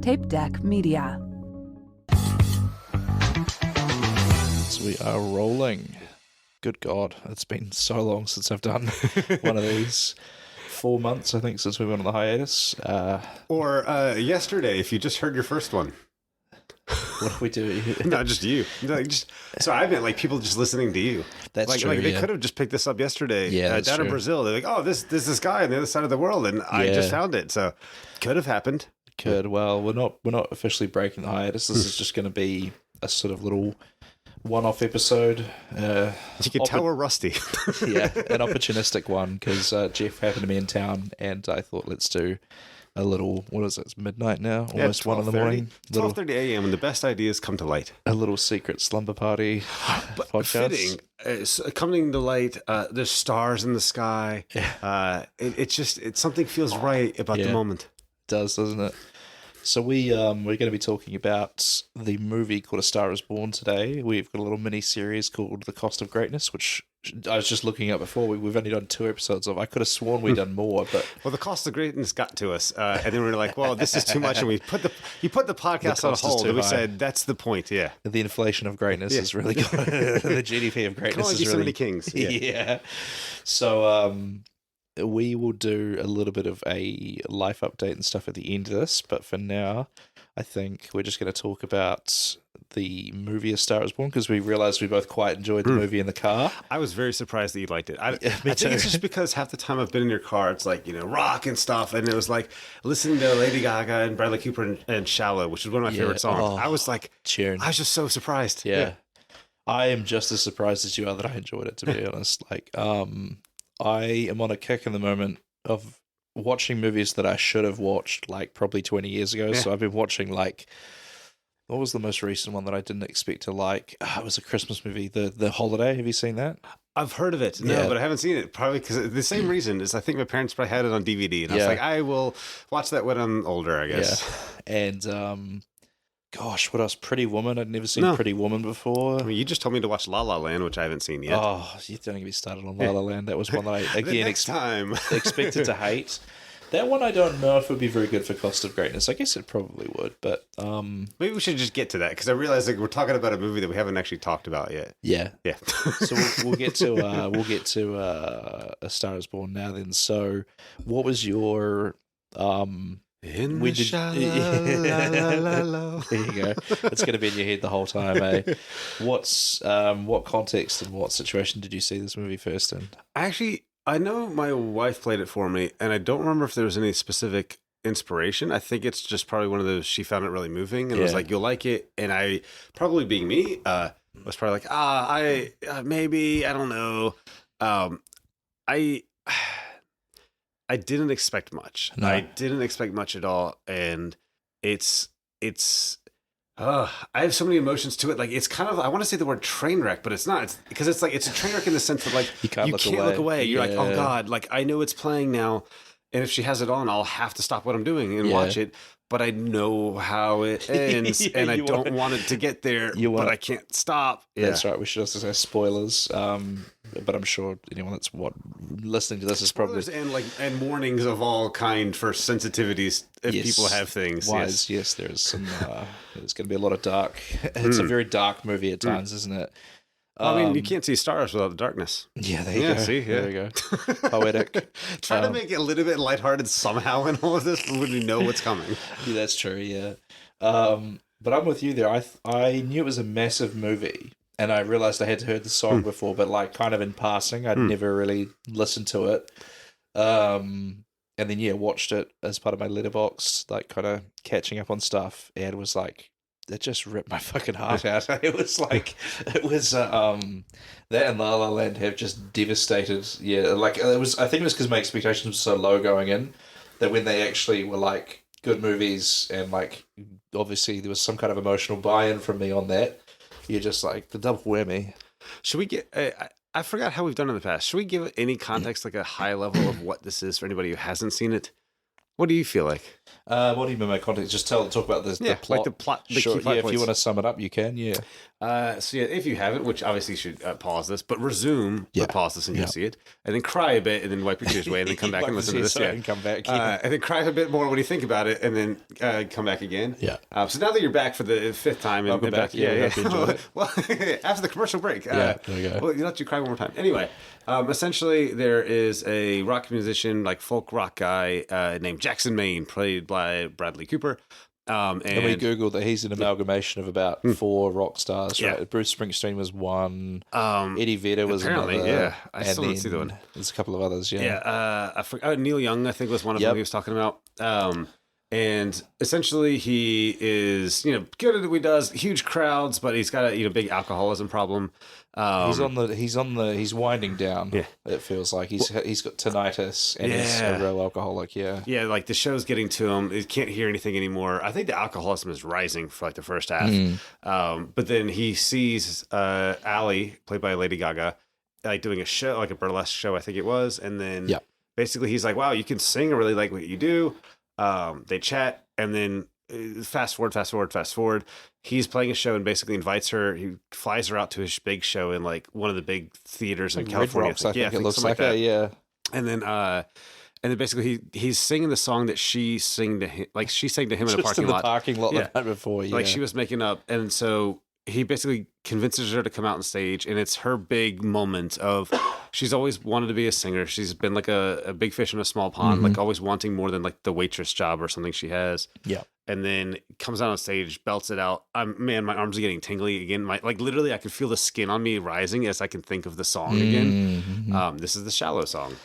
Tape Deck Media. So we are rolling. Good God, it's been so long since I've done one of these. 4 months, I think, since we went on the hiatus. Or yesterday, if you just heard your first one. What do we do? Not just you. So I meant like people just listening to you. That's like, true. Like they could have just picked this up yesterday. Yeah, down in Brazil. They're like, oh, this guy on the other side of the world, and I just found it. So could have happened. Could. Well, we're not officially breaking the hiatus. This is just going to be a sort of little one-off episode. You can tell we're rusty. Yeah, an opportunistic one because Geoff happened to be in town, and I thought let's do a little. What is it? It's midnight now, almost 1 in the morning. 12:30 a.m. and the best ideas come to light. A little secret slumber party podcast. Fitting. Coming to light. There's stars in the sky. Yeah. It's something feels right about the moment. It does, doesn't it? So we're going to be talking about the movie called A Star Is Born today. We've got a little mini series called The Cost of Greatness, which I was just looking at before. We've only done 2 episodes of. I could have sworn we'd done more, but well, The Cost of Greatness got to us, and then we were like, "Well, this is too much," and you put the podcast on hold, and we said, "That's the point." Yeah, the inflation of greatness is really good. The GDP of greatness is really so many kings. Yeah. So we will do a little bit of a life update and stuff at the end of this, but for now, I think we're just going to talk about the movie A Star Is Born because we realized we both quite enjoyed the movie in the car. I was very surprised that you liked it. I think too. it's just because half the time I've been in your car, it's like, rock and stuff, and it was like listening to Lady Gaga and Bradley Cooper and Shallow, which is one of my favorite songs. I was like, cheering. I was just so surprised. Yeah. I am just as surprised as you are that I enjoyed it, to be honest. Like, I am on a kick in the moment of watching movies that I should have watched like probably 20 years ago. So I've been watching like, what was the most recent one that I didn't expect to like? It was a Christmas movie, The Holiday. Have you seen that? I've heard of it, but I haven't seen it. Probably because the same reason is I think my parents probably had it on DVD, and I was like, I will watch that when I'm older, I guess. Yeah. And gosh, what else? Pretty Woman. I'd never seen Pretty Woman before. I mean, you just told me to watch La La Land, which I haven't seen yet. Oh, you don't get me started on La La Land. That was one that I, again, expected to hate. That one I don't know if it would be very good for Cost of Greatness. I guess it probably would, but... maybe we should just get to that, because I realize like, we're talking about a movie that we haven't actually talked about yet. Yeah. Yeah. So we'll get to A Star Is Born now then. So what was your... In the shallow. There you go. It's going to be in your head the whole time, eh? What context and what situation did you see this movie first in? Actually, I know my wife played it for me, and I don't remember if there was any specific inspiration. I think it's just probably one of those, she found it really moving and was like, you'll like it. And I, probably being me, was probably like, maybe, I don't know. I didn't expect much. No. I didn't expect much at all, and it's I have so many emotions to it. Like, it's kind of, I want to say the word train wreck, but it's not. It's because it's like, it's a train wreck in the sense that like you can't look away. You're like, oh God, like I know it's playing now, and if she has it on, I'll have to stop what I'm doing and watch it. But I know how it ends, and I don't want it to get there, but I can't stop. That's right. We should also say spoilers, but I'm sure anyone that's listening to this is probably... and warnings of all kind for sensitivities if people have things. Yes, there's some... there's going to be a lot of dark... It's a very dark movie at times, isn't it? I mean, you can't see stars without the darkness. Yeah, there you go. See, there you go. Poetic. Trying to make it a little bit lighthearted somehow in all of this when we know what's coming. Yeah, that's true, yeah. But I'm with you there. I knew it was a massive movie, and I realized I had heard the song before, but like kind of in passing. I'd never really listened to it. And then, watched it as part of my letterbox, like kind of catching up on stuff, and was like, it just ripped my fucking heart out. It was that and La La Land have just devastated. Yeah, like it was. I think it was because my expectations were so low going in that when they actually were like good movies and like obviously there was some kind of emotional buy-in from me on that. You're just like the double whammy. Should we get? I forgot how we've done in the past. Should we give any context, like a high level of what this is for anybody who hasn't seen it? What do you feel like? What do you mean by context? Just talk about the Yeah, plot. like the plot, the Sure, key plot yeah, if points. you want to sum it up, you can. Yeah. So yeah, if you haven't, which obviously you should pause this, but resume, Yeah. but pause this and Yeah. you'll see it, and then cry a bit, and then wipe your tears away, and then come back and listen to this. Yeah, and come back. Yeah. and then cry a bit more when you think about it, and then come back again. Yeah. So now that you're back for the fifth time, and Welcome back. Yeah, we hope you enjoyed it. Well, after the commercial break, Yeah, there you go. Well, you let you cry one more time. Anyway, essentially, there is a rock musician, like folk rock guy named Jackson Maine, played by Bradley Cooper. And we googled that he's an amalgamation of about 4 rock stars. Right? Yeah. Bruce Springsteen was one. Eddie Vedder was apparently, another. yeah. I still and didn't see the one. There's a couple of others. Yeah. Yeah, I forgot. Neil Young, I think, was one of them he was talking about. And essentially, he is good at what he does. Huge crowds, but he's got a big alcoholism problem. He's winding down. Yeah. It feels like he's got tinnitus and he's a real alcoholic. Yeah. Yeah, like the show's getting to him. He can't hear anything anymore. I think the alcoholism is rising for like the first half. But then he sees Allie, played by Lady Gaga, like doing a show, like a burlesque show, I think it was. And then basically he's like, wow, you can sing. I really like what you do. They chat, and then fast forward. He's playing a show and basically invites her. He flies her out to his big show in like one of the big theaters in California. Red Rocks, I think it looks like that. Yeah. And then basically he's singing the song that she sang to him, like she sang to him in a parking lot. Parking lot the night before. Yeah. Like she was making up, and so he basically convinces her to come out on stage, and it's her big moment of she's always wanted to be a singer. She's been like a big fish in a small pond, like always wanting more than like the waitress job or something she has. Yeah. And then comes out on stage, belts it out. Man, my arms are getting tingly again. Like literally I can feel the skin on me rising as I can think of the song again. This is the Shallow song,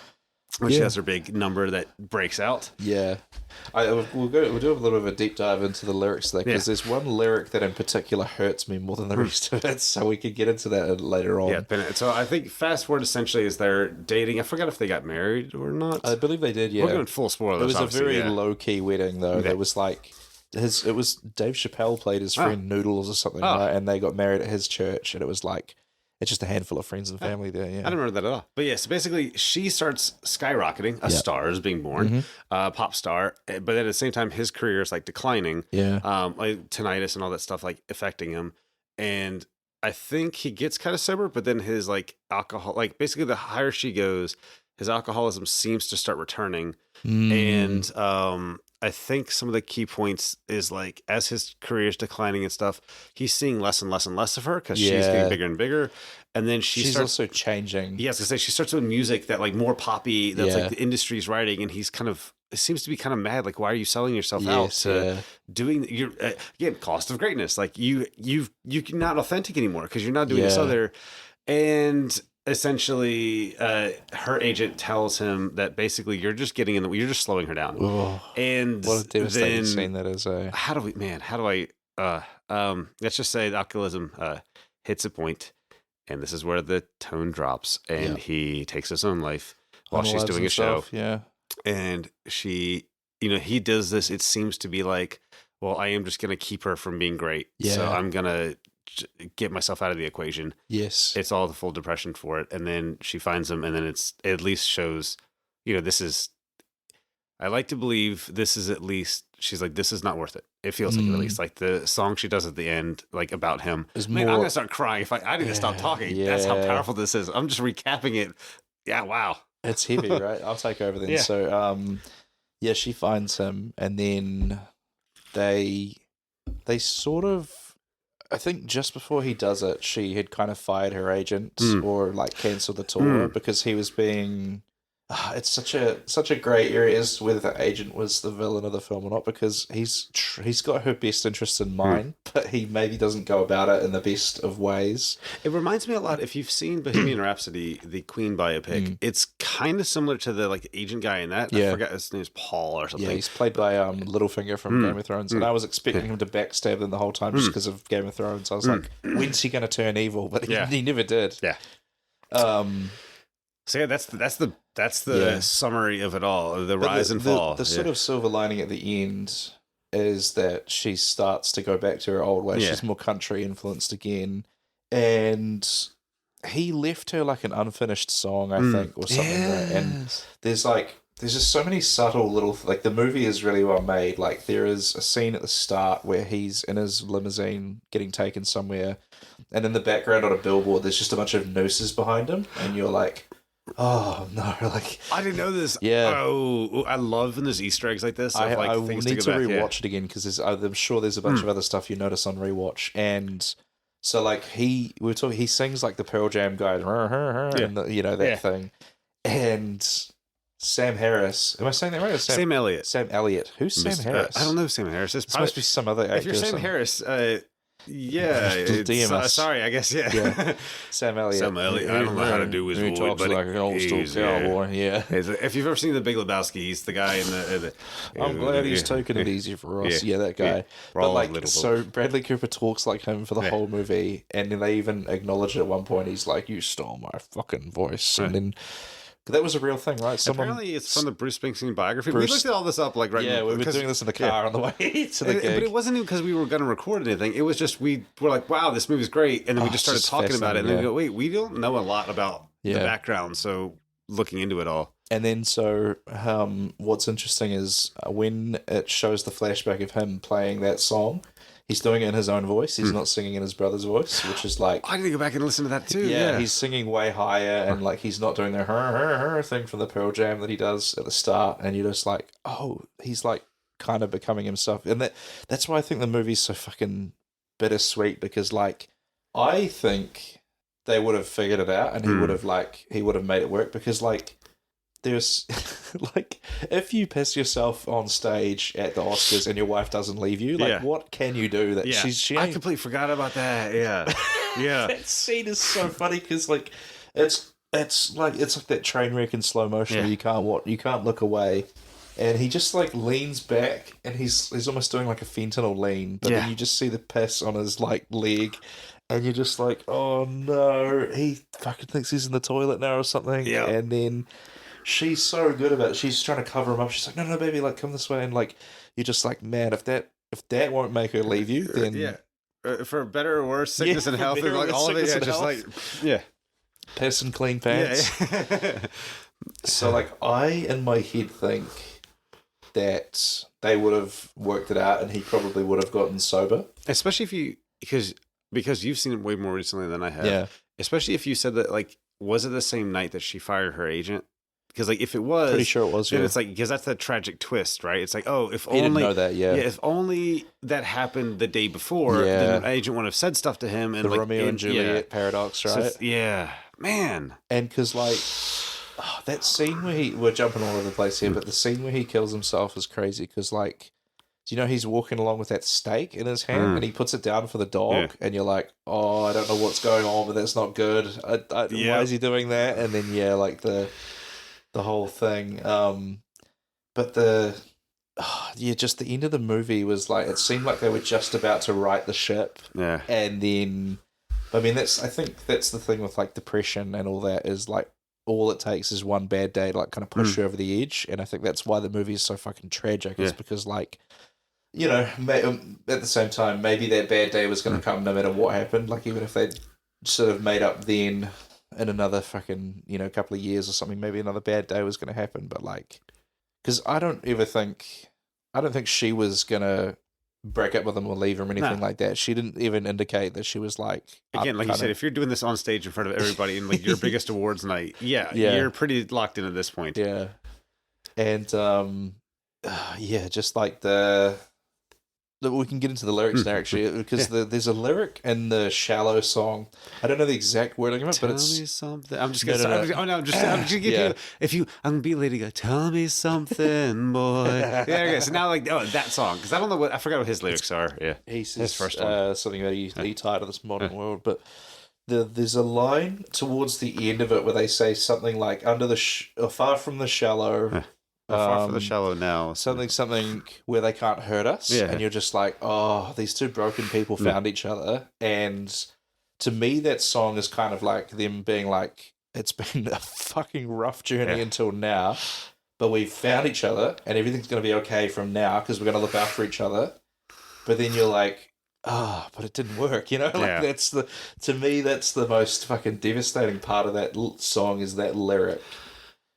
which has her big number that breaks out. Yeah. We'll do a little bit of a deep dive into the lyrics there, because there's one lyric that in particular hurts me more than the rest of it, so we could get into that later on. Yeah, so I think fast forward essentially is they're dating. I forgot if they got married or not. I believe they did, yeah. We're going full spoilers. It was a very obviously, low-key wedding, though. There was like... It was Dave Chappelle played his friend Noodles or something, right? And they got married at his church, and it was like... It's just a handful of friends and family there, yeah. I don't remember that at all. But yeah, so basically she starts skyrocketing. A star is being born, pop star. But then at the same time, his career is like declining. Yeah. Like tinnitus and all that stuff like affecting him. And I think he gets kind of sober, but then his like alcohol, like basically the higher she goes, his alcoholism seems to start returning. And I think some of the key points is like as his career is declining and stuff, he's seeing less and less and less of her because she's getting bigger and bigger. And then she's also changing. Yes, I say she starts doing music that like more poppy, that's like the industry's writing, and he's kind of seems to be kind of mad. Like, why are you selling yourself out to doing your again cost of greatness? Like you're not authentic anymore because you're not doing this other. And essentially, her agent tells him that basically you're just getting in the, you're just slowing her down. Oh, and what a devastating scene that is. How do I let's just say the alcoholism hits a point, and this is where the tone drops, and he takes his own life while she's doing himself, a show. And she, he does this. It seems to be like, well, I am just going to keep her from being great. So I'm going to get myself out of the equation. Yes. It's all the full depression for it. And then she finds him, and then it at least shows, this is, I like to believe this is at least, she's like, this is not worth it. It feels like at least like the song she does at the end, like about him. I'm going to start crying if I need to stop talking. Yeah. That's how powerful this is. I'm just recapping it. Yeah. Wow. It's heavy, right? I'll take over then. So, she finds him, and then they sort of, I think just before he does it, she had kind of fired her agent or like cancelled the tour because he was being. It's such a grey area as whether the agent was the villain of the film or not, because he's got her best interest in mind, but he maybe doesn't go about it in the best of ways. It reminds me a lot, if you've seen Bohemian Rhapsody, the Queen biopic, it's kind of similar to the like agent guy in that. I forgot his name's Paul or something. Yeah, he's played by Littlefinger from Game of Thrones, and I was expecting him to backstab them the whole time just because of Game of Thrones. I was like, when's he going to turn evil? But he never did. Yeah. So yeah, that's the summary of it all, the rise and fall. The sort of silver lining at the end is that she starts to go back to her old ways. She's more country influenced again, and he left her like an unfinished song, I think, or something. Right? And there's like there's just so many subtle little like the movie is really well made. Like there is a scene at the start where he's in his limousine getting taken somewhere, and in the background on a billboard, there's just a bunch of nooses behind him, and you're like, oh no, like I didn't know this. Yeah. Oh, I love when there's Easter eggs like this. Of, like, I things need to to go back. rewatch it again because I'm sure there's a bunch of other stuff you notice on rewatch, and so like we were talking, he sings like the Pearl Jam guy, and the, you know that thing, and Sam Harris. Am I saying that right? Or Sam Elliott. Sam Elliott. Who's Sam Harris? I don't know Sam Harris. This must be some other actor. If you're Sam Harris, yeah, DM us. sorry, I guess, yeah. Sam Elliott. Sam Elliott. I don't know how to do his He voice, talks but like an old school cowboy. Yeah. If you've ever seen The Big Lebowski, he's the guy in the I'm glad he's taking it easy for us. Yeah, that guy. Yeah. But like, so Bradley Cooper talks like him for the whole movie, and then they even acknowledge at one point he's like, "You stole my fucking voice," and then. That was a real thing, right? Apparently, it's from the Bruce Springsteen biography. We looked at all this up, like we were doing this in the car on the way to the gig. But it wasn't even because we were going to record anything. It was just we were like, "Wow, this movie's great," and then we just started talking about it. And then we go, "Wait, we don't know a lot about the background." So looking into it all, and then so what's interesting is when it shows the flashback of him playing that song. He's doing it in his own voice. He's not singing in his brother's voice, which is like... I need to go back and listen to that too. Yeah, he's singing way higher, and like he's not doing the her thing from the Pearl Jam that he does at the start, and you're just like, oh, he's like kind of becoming himself. And that's why I think the movie's so fucking bittersweet, because like I think they would have figured it out, and he would have made it work, because like there's like if you piss yourself on stage at the Oscars and your wife doesn't leave you, like what can you do? That she I completely forgot about that. Yeah, yeah. That scene is so funny because like it's like that train wreck in slow motion. Where you can't look away, and he just like leans back and he's almost doing like a fentanyl lean, but then you just see the piss on his like leg. And you're just like, oh no, he fucking thinks he's in the toilet now or something. Yeah. And then she's so good about it. She's trying to cover him up. She's like, no, baby, like come this way. And like, you're just like, man, if that won't make her leave you, then for better or worse, sickness and health, and like all of it, just like piss and clean pants. Yeah. So like, I in my head think that they would have worked it out, and he probably would have gotten sober, especially if you because you've seen it way more recently than I have. Yeah. Especially if you said that, like, was it the same night that she fired her agent? Because, like, if it was... Pretty sure it was, then it's like, because that's the tragic twist, right? It's like, oh, if only... He didn't know that, if only that happened the day before, then the agent wouldn't have said stuff to him. And the like, Romeo and Juliet paradox, right? So man. And because, like, that scene where we're jumping all over the place here, but the scene where he kills himself is crazy because, like, do you know he's walking along with that steak in his hand and he puts it down for the dog and you're like, oh, I don't know what's going on, but that's not good. Why is he doing that? And then, like the whole thing. But just the end of the movie was like, it seemed like they were just about to right the ship. Yeah. And then, I mean, I think that's the thing with like depression and all that is like, all it takes is one bad day to like kind of push you over the edge. And I think that's why the movie is so fucking tragic. It's because like, you know, at the same time, maybe that bad day was going to come no matter what happened. Like, even if they'd sort of made up then in another fucking, couple of years or something, maybe another bad day was going to happen. But, like, because I don't think she was going to break up with him or leave him or anything like that. She didn't even indicate that she was like... Again, like you said, if you're doing this on stage in front of everybody in like your biggest awards night, you're pretty locked in at this point. Yeah. And, just like we can get into the lyrics now, actually, because there's a lyric in the Shallow song. I don't know the exact wording of it, but it's... Tell me something. I'm just going to... I'm just going to give you... I'm going to be Lady Gaga. Tell me something, boy. Okay, so now, like, that song, because I don't know I forgot what his lyrics are. Yeah. He says his first one. Something about he tired of this modern world, but there's a line towards the end of it where they say something like, under the... far from the shallow... far from the shallow now. Something where they can't hurt us. Yeah. And you're just like, oh, these two broken people found each other. And to me, that song is kind of like them being like, it's been a fucking rough journey until now, but we've found each other and everything's going to be okay from now because we're going to look after each other. But then you're like, but it didn't work, to me, that's the most fucking devastating part of that song is that lyric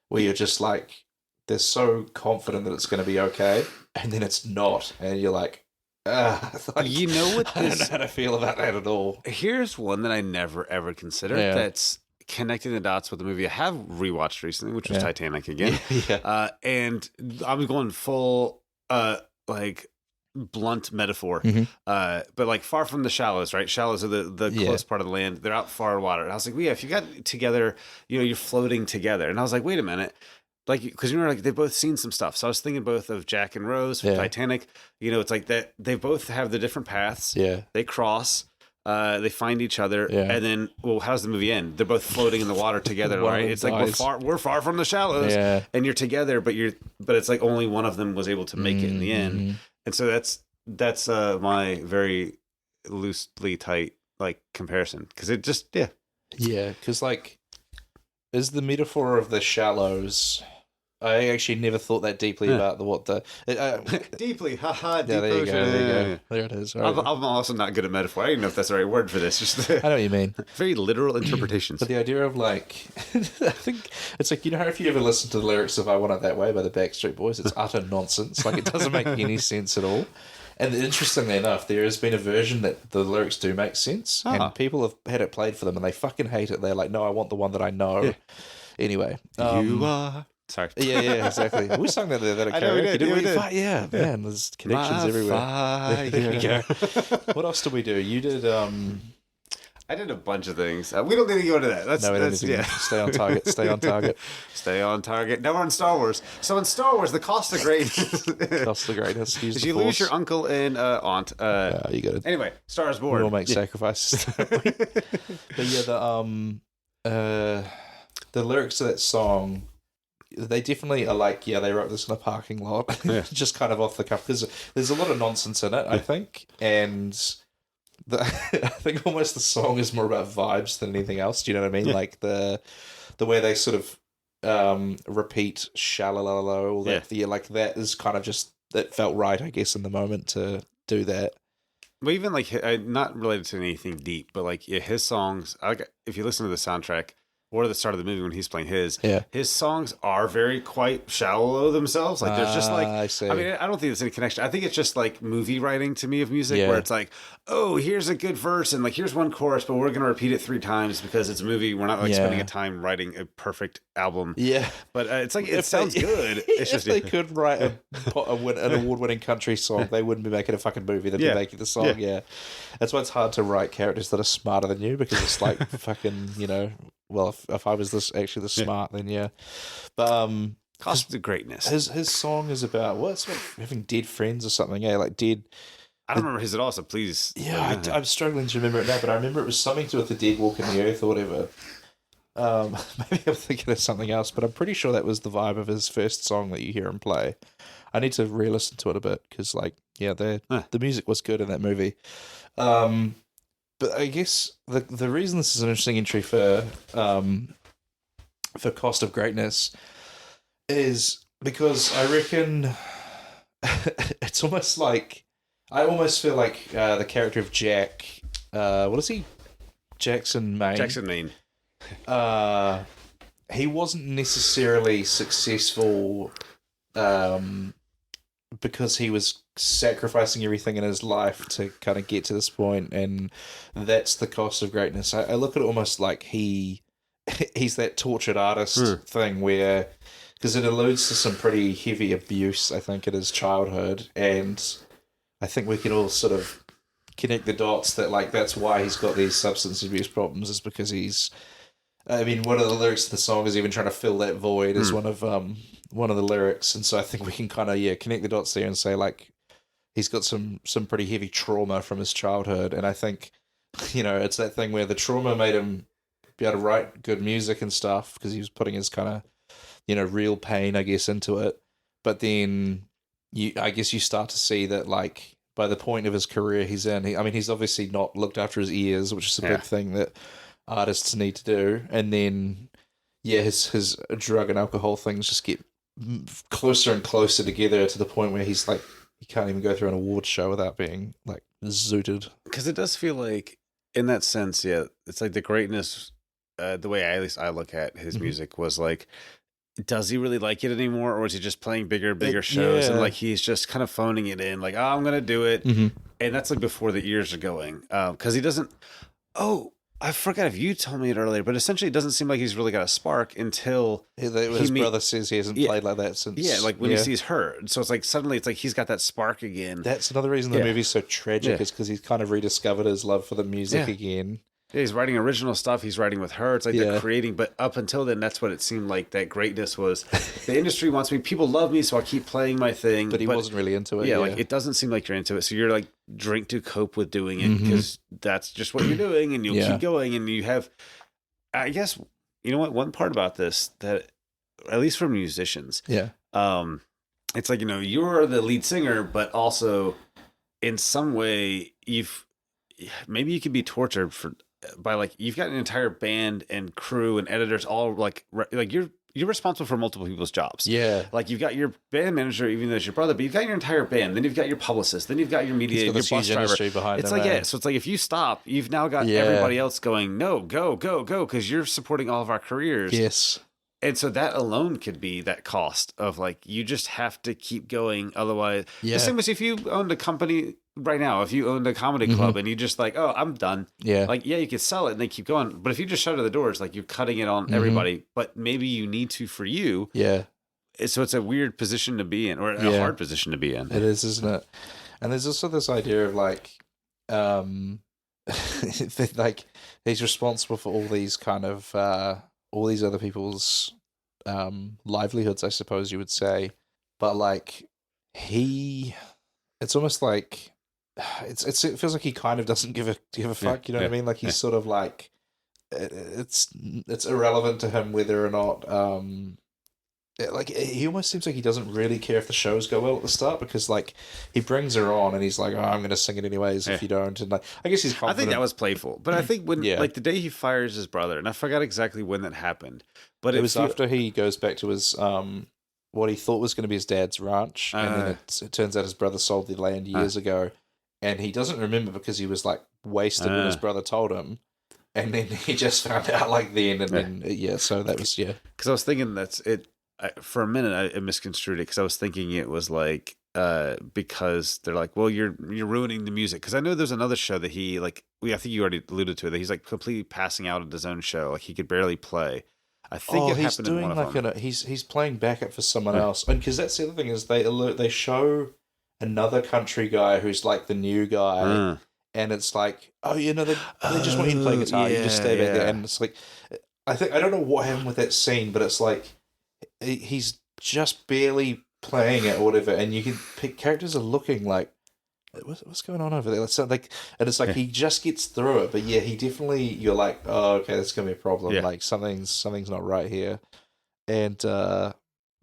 where you're just like, they're so confident that it's going to be okay, and then it's not, and you're like, like, You know what I don't know this? how to feel about that at all. Here's one that I never ever considered. Yeah. That's connecting the dots with the movie I have rewatched recently, which was Yeah. Titanic again. Yeah. And I'm going full like blunt metaphor, but like far from the shallows, right? Shallows are the close part of the land. They're out far in water. And I was like, well, yeah, if you got together, you know, you're floating together. And I was like, wait a minute. Like, because you know, like they've both seen some stuff. So I was thinking both of Jack and Rose from Titanic. You know, it's like that they both have the different paths. Yeah. They cross. They find each other, and then, well, how does the movie end? They're both floating in the water together, right? It's like we're far from the shallows, and you're together, but it's like only one of them was able to make it in the end, and so that's my very loosely tight like comparison because it just because like is the metaphor of the shallows. I actually never thought that deeply about deeply, haha, deep there you ocean. go, there you go. There it is. Right. I'm also not good at metaphor. I don't even know if that's the right word for this. Just I know what you mean. Very literal interpretations. But the idea of like, I think it's like, you know how if you ever listen to the lyrics of "I Want It That Way" by the Backstreet Boys, it's utter nonsense. Like it doesn't make any sense at all. And interestingly enough, there has been a version that the lyrics do make sense, and people have had it played for them, and they fucking hate it. They're like, "No, I want the one that I know." Yeah. Anyway, you are. Sorry. Yeah, exactly. We sung that at a karaoke, didn't we? Yeah, man, there's connections everywhere. There we go. What else did we do? You did. I did a bunch of things. We don't need to go into that. That's stay on target. Stay on target. Stay on target. Now we're in Star Wars. So in Star Wars, the cost of greatness. Cost of greatness. Did you lose your uncle and aunt? You got it. Anyway, Star is Born. We all make sacrifices. But yeah, the lyrics to that song. They definitely are like, they wrote this in a parking lot, just kind of off the cuff, because there's a lot of nonsense in it, I think, and I think almost the song is more about vibes than anything else. Do you know what I mean? Yeah. Like the way they sort of repeat "shalalala," all that, like that is kind of just, that felt right, I guess, in the moment to do that. But even like, not related to anything deep, but like his songs, if you listen to the soundtrack, or the start of the movie when he's playing his songs are very quite shallow themselves. Like there's just like, I mean, I don't think there's any connection. I think it's just like movie writing to me of music where it's like, oh, here's a good verse and like, here's one chorus, but we're going to repeat it 3 times because it's a movie. We're not like spending a time writing a perfect album. Yeah. But it's like, it sounds good. It's just, they could write an award-winning country song, they wouldn't be making a fucking movie. They'd be making the song. Yeah. That's why it's hard to write characters that are smarter than you, because it's like fucking, you know, well, if I was this smart, then but cost of greatness. His song is about having dead friends or something. Yeah, like dead. I don't remember his at all. So please. Yeah, I'm struggling to remember it now, but I remember it was something to do with the dead walking the earth or whatever. Maybe I'm thinking of something else, but I'm pretty sure that was the vibe of his first song that you hear him play. I need to re-listen to it a bit because, like, the music was good in that movie. But I guess the reason this is an interesting entry for Cost of Greatness is because I reckon it's almost like, I almost feel like the character of Jack, what is he? Jackson Maine. He wasn't necessarily successful because he was sacrificing everything in his life to kind of get to this point, and that's the cost of greatness. I look at it almost like he's that tortured artist thing where, because it alludes to some pretty heavy abuse, I think, in his childhood, and I think we can all sort of connect the dots that, like, that's why he's got these substance abuse problems, is because he's, I mean, one of the lyrics of the song is even trying to fill that void as one of the lyrics, and so I think we can kind of connect the dots there and say, like, he's got some pretty heavy trauma from his childhood, and I think, you know, it's that thing where the trauma made him be able to write good music and stuff because he was putting his kind of, you know, real pain, I guess, into it. But then I guess you start to see that, like, by the point of his career he's in, he's obviously not looked after his ears, which is a big thing that artists need to do. And then, his drug and alcohol things just get closer and closer together to the point where he's like, he can't even go through an award show without being like zooted. Because it does feel like, in that sense, it's like the greatness, the way at least I look at his music was like, does he really like it anymore, or is he just playing bigger shows and like he's just kind of phoning it in, like, oh, I'm gonna do it, and that's like before the ears are going, because he doesn't. Oh, I forgot if you told me it earlier, but essentially, it doesn't seem like he's really got a spark until his brother says he hasn't played like that since. Like when he sees her, so it's like suddenly it's like he's got that spark again. That's another reason the movie's so tragic is because he's kind of rediscovered his love for the music again. Yeah, he's writing original stuff. He's writing with her. It's like they're creating. But up until then, that's what it seemed like. That greatness was. The industry wants me. People love me, so I'll keep playing my thing. But he wasn't really into it. Yeah, like it doesn't seem like you're into it. So you're like drink to cope with doing it because that's just what you're doing, and you'll keep going. And you have, I guess, you know what? One part about this that, at least for musicians, it's like, you're the lead singer, but also in some way maybe you could be tortured by like you've got an entire band and crew and editors all like you're responsible for multiple people's jobs. Yeah, like you've got your band manager, even though it's your brother, but you've got your entire band. Then you've got your publicist. Then you've got your media, your bus driver. Behind it's like so it's like if you stop, you've now got everybody else going, no, go, because you're supporting all of our careers. Yes. And so that alone could be that cost of like you just have to keep going, otherwise. The same as if you owned a company right now, if you owned a comedy club and you just like, oh, I'm done. Yeah, like you could sell it and they keep going, but if you just shutter the doors, like you're cutting it on everybody. But maybe you need to for you. Yeah. So it's a weird position to be in, or a hard position to be in. It is, isn't it? And there's also this idea of like, like he's responsible for all these kind of. All these other people's livelihoods, I suppose you would say, but like it's almost like it feels like he kind of doesn't give a fuck. You know what I mean? Like he's sort of like it's irrelevant to him whether or not like he almost seems like he doesn't really care if the shows go well at the start, because like he brings her on and he's like, oh, I'm going to sing it anyways if you don't, and like I guess he's confident. I think that was playful, but I think when like the day he fires his brother, and I forgot exactly when that happened, but it was after he goes back to his what he thought was going to be his dad's ranch, and then it turns out his brother sold the land years ago, and he doesn't remember because he was like wasted when his brother told him. And then he just found out like then, and then so that was because I was thinking that's it. For a minute, I misconstrued it because I was thinking it was like because they're like, well, you're ruining the music. Because I know there's another show that he like. I think you already alluded to it. That he's like completely passing out at his own show. Like he could barely play. I think it happened in one of them. He's playing backup for someone else, and because that's the other thing is they show another country guy who's like the new guy, and it's like, oh, they just want you to play guitar. You just stay back there, and it's like, I don't know what happened with that scene, but it's like. He's just barely playing it or whatever, and you can pick characters are looking like what's going on over there. It's like, and it's like he just gets through it, but he definitely you're like, oh, okay, that's gonna be a problem. Like something's not right here, and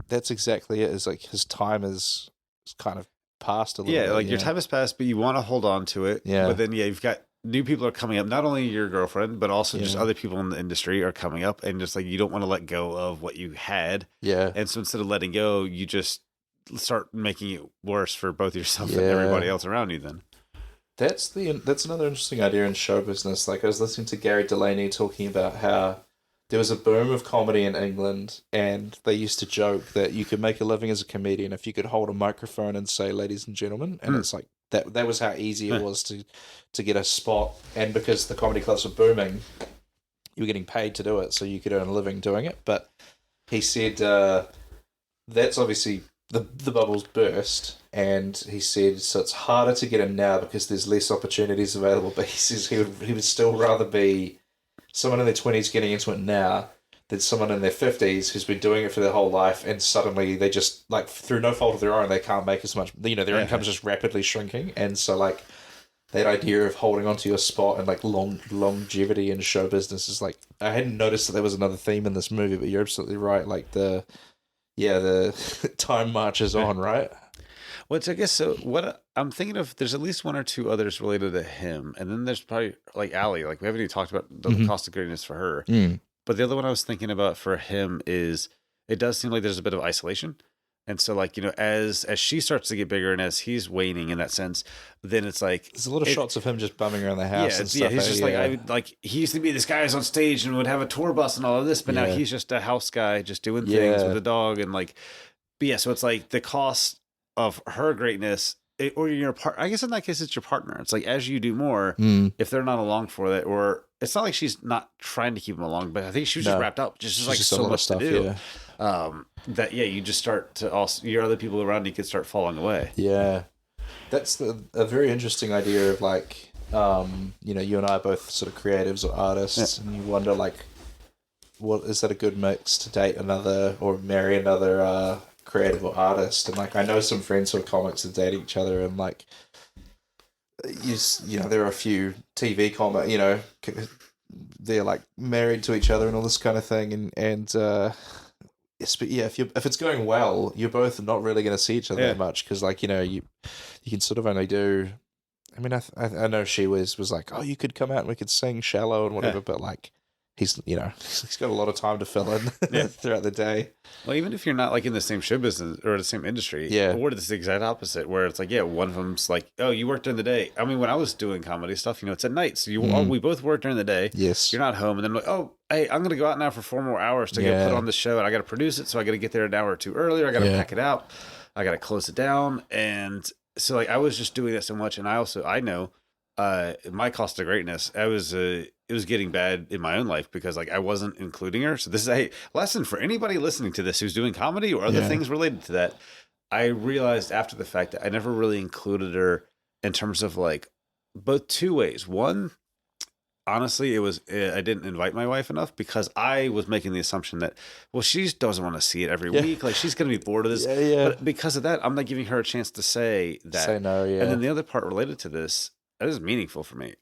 that's exactly it. Is like his time is kind of passed a little bit. Like your time has passed, but you want to hold on to it. Yeah, but then you've got. New people are coming up, not only your girlfriend, but also just other people in the industry are coming up, and just like you don't want to let go of what you had. Yeah. And so instead of letting go, you just start making it worse for both yourself and everybody else around you then. That's another interesting idea in show business. Like I was listening to Gary Delaney talking about how there was a boom of comedy in England, and they used to joke that you could make a living as a comedian if you could hold a microphone and say, ladies and gentlemen, and it's like, that was how easy it was to get a spot, and because the comedy clubs were booming, you were getting paid to do it, so you could earn a living doing it. But he said that's obviously the bubbles burst, and he said so it's harder to get in now because there's less opportunities available. But he says he would still rather be someone in their 20s getting into it now than someone in their 50s who's been doing it for their whole life, and suddenly they just, like, through no fault of their own, they can't make as much, their income's just rapidly shrinking. And so, like, that idea of holding onto your spot and, like, longevity in show business is, like, I hadn't noticed that there was another theme in this movie, but you're absolutely right. Like, the time marches on, right? Which I guess, so what I'm thinking of, there's at least one or two others related to him, and then there's probably, like, Allie. Like, we haven't even talked about the cost of greatness for her. But the other one I was thinking about for him is it does seem like there's a bit of isolation. And so like, as she starts to get bigger and as he's waning in that sense, then it's like there's a lot of shots of him just bumming around the house and stuff. He's just like he used to be this guy who's on stage and would have a tour bus and all of this, but now he's just a house guy just doing things with a dog and like, but yeah, so it's like the cost of her greatness, or your part. I guess in that case, it's your partner. It's like as you do more, if they're not along for it, or it's not like she's not trying to keep them along, but I think she was just wrapped up, just like so much stuff to do. That you just start to also your other people around you could start falling away. Yeah, that's a very interesting idea of like, you and I are both sort of creatives or artists, and you wonder like, what is that a good mix to date another or marry another creative or artist? And like I know some friends who are comics that date each other, and like there are a few TV comic, they're like married to each other and all this kind of thing, and but yeah, if it's going well, you're both not really going to see each other that much, because like you can sort of only do. I mean, I know she was like, oh, you could come out and we could sing Shallow and whatever, but like he's got a lot of time to fill in throughout the day. Well, even if you're not like in the same show business or the same industry, or it's the exact opposite, where it's like, one of them's like, oh, you work during the day. I mean, when I was doing comedy stuff, it's at night, so we both work during the day. Yes, you're not home, and then like, oh, hey, I'm gonna go out now for 4 more hours to get put on the show, and I got to produce it, so I got to get there an hour or two earlier. I got to pack it out, I got to close it down, and so like I was just doing that so much, and I know my cost of greatness. It was getting bad in my own life because like I wasn't including her. So this is a lesson for anybody listening to this who's doing comedy or other things related to that. I realized after the fact that I never really included her in terms of like both two ways. One, honestly, I didn't invite my wife enough because I was making the assumption that, well, she doesn't want to see it every week. Like she's going to be bored of this. But because of that, I'm not giving her a chance to say that. Say no, And then the other part related to this, that is meaningful for me.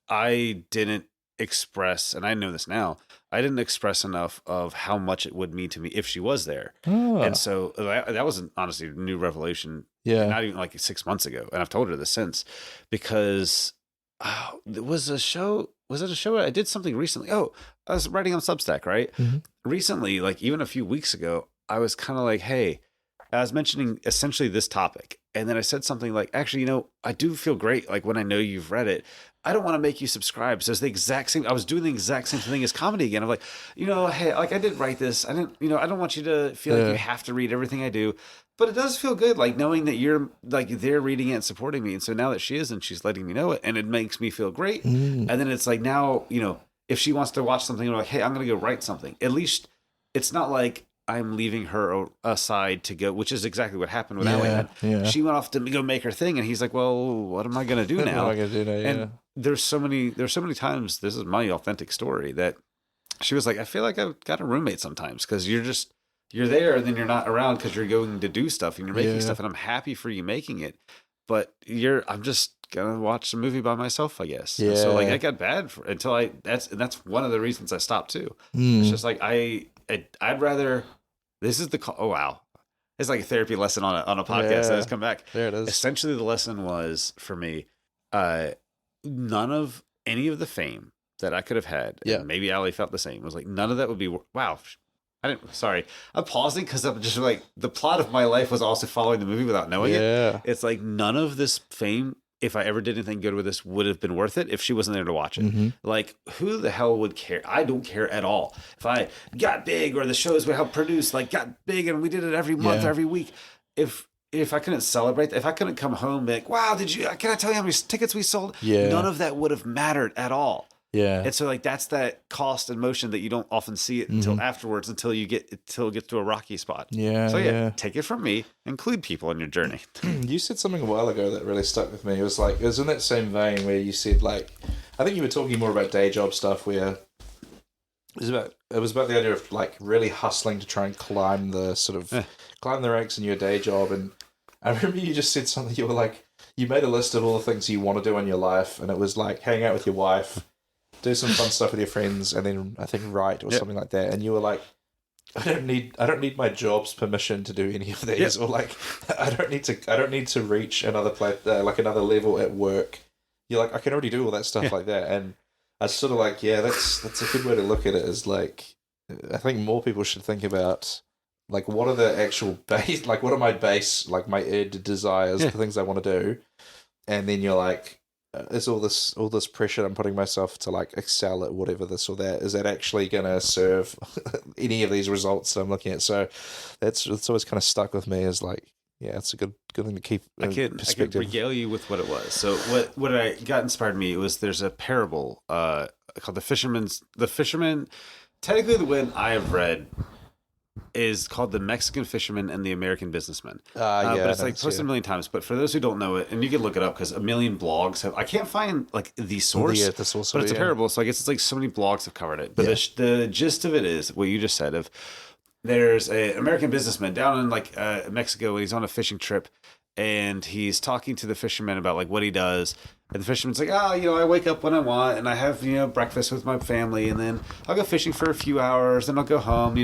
I didn't express, and I know this now, I didn't express enough of how much it would mean to me if she was there. And so that was honestly a new revelation. Not even like 6 months ago. And I've told her this since, because it was a show. Was it a show? I did something recently. Oh, I was writing on Substack, right? Recently, like even a few weeks ago, I was kind of like, hey, I was mentioning essentially this topic. And then I said something like, actually, I do feel great. Like when I know you've read it, I don't want to make you subscribe. So it's the exact same. I was doing the exact same thing as comedy again. I'm like, hey, like I did write this. I didn't, I don't want you to feel like you have to read everything I do, but it does feel good. Like knowing that you're like, they're reading it and supporting me. And so now that she is, and she's letting me know it, and it makes me feel great. And then it's like, now, if she wants to watch something, I'm like, hey, I'm going to go write something. At least it's not like I'm leaving her aside to go, which is exactly what happened with Allie. She went off to go make her thing, and he's like, well, what am I going to do now? What am I going to do now? And there's so many times, this is my authentic story, that she was like, I feel like I've got a roommate sometimes, because you're there and then you're not around because you're going to do stuff and you're making stuff, and I'm happy for you making it, but I'm just gonna watch the movie by myself, I guess. And so like I got bad until that's one of the reasons I stopped too. It's just like I'd rather, this is oh wow, it's like a therapy lesson on a podcast that has come back. There it is. Essentially the lesson was for me, none of any of the fame that I could have had, and maybe Allie felt the same, was like none of that would be wow. I'm pausing because I'm just like, the plot of my life was also following the movie without knowing it. It's like none of this fame, if I ever did anything good with this, would have been worth it if she wasn't there to watch it. Like, who the hell would care? I don't care at all. If I got big, or the shows we helped produce like got big and we did it every month, every week, if I couldn't celebrate, if I couldn't come home and be like, wow, can I tell you how many tickets we sold? None of that would have mattered at all. And so like that's that cost and motion that you don't often see it until afterwards, until it gets to a rocky spot. So take it from me, include people in your journey. You said something a while ago that really stuck with me. It was in that same vein where you said, like, I think you were talking more about day job stuff, where it was about the idea of like really hustling to try and climb the ranks in your day job. And I remember you just said something, you were like, you made a list of all the things you want to do in your life, and it was like hang out with your wife, do some fun stuff with your friends, and then I think write or something like that. And you were like, I don't need my job's permission to do any of these, or like I don't need to reach another like another level at work. You're like, I can already do all that stuff like that. And I was sort of like, that's a good way to look at it, is like, I think more people should think about like what are the actual base, like what are my base, like my desires, the things I want to do, and then you're like, is all this pressure I'm putting myself to like excel at whatever this or that, is that actually going to serve any of these results that I'm looking at? So it's always kind of stuck with me as like, yeah, it's a good thing to keep in perspective. I can regale you with what it was. So what I got inspired me was there's a parable called the fisherman. Technically, the one I have read is called The Mexican Fisherman and the American Businessman. But it's like posted a million times. But for those who don't know it, and you can look it up because a million blogs have. I can't find like the source, the source, but it's a parable. So I guess it's like so many blogs have covered it. But the gist of it is what you just said. Of there's an American businessman down in like Mexico, and he's on a fishing trip, and he's talking to the fisherman about like what he does. And the fisherman's like, I wake up when I want, and I have, breakfast with my family, and then I'll go fishing for a few hours, then I'll go home,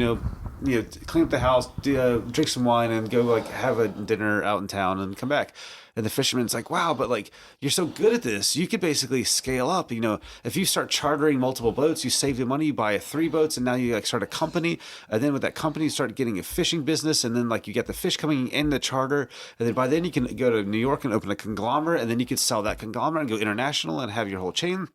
clean up the house, drink some wine, and go like have a dinner out in town, and come back. And the fisherman's like, wow, but like you're so good at this, you could basically scale up. If you start chartering multiple boats, you save the money, you buy 3 boats, and now you like start a company, and then with that company you start getting a fishing business, and then like you get the fish coming in the charter, and then by then you can go to New York and open a conglomerate, and then you could sell that conglomerate and go international and have your whole chain.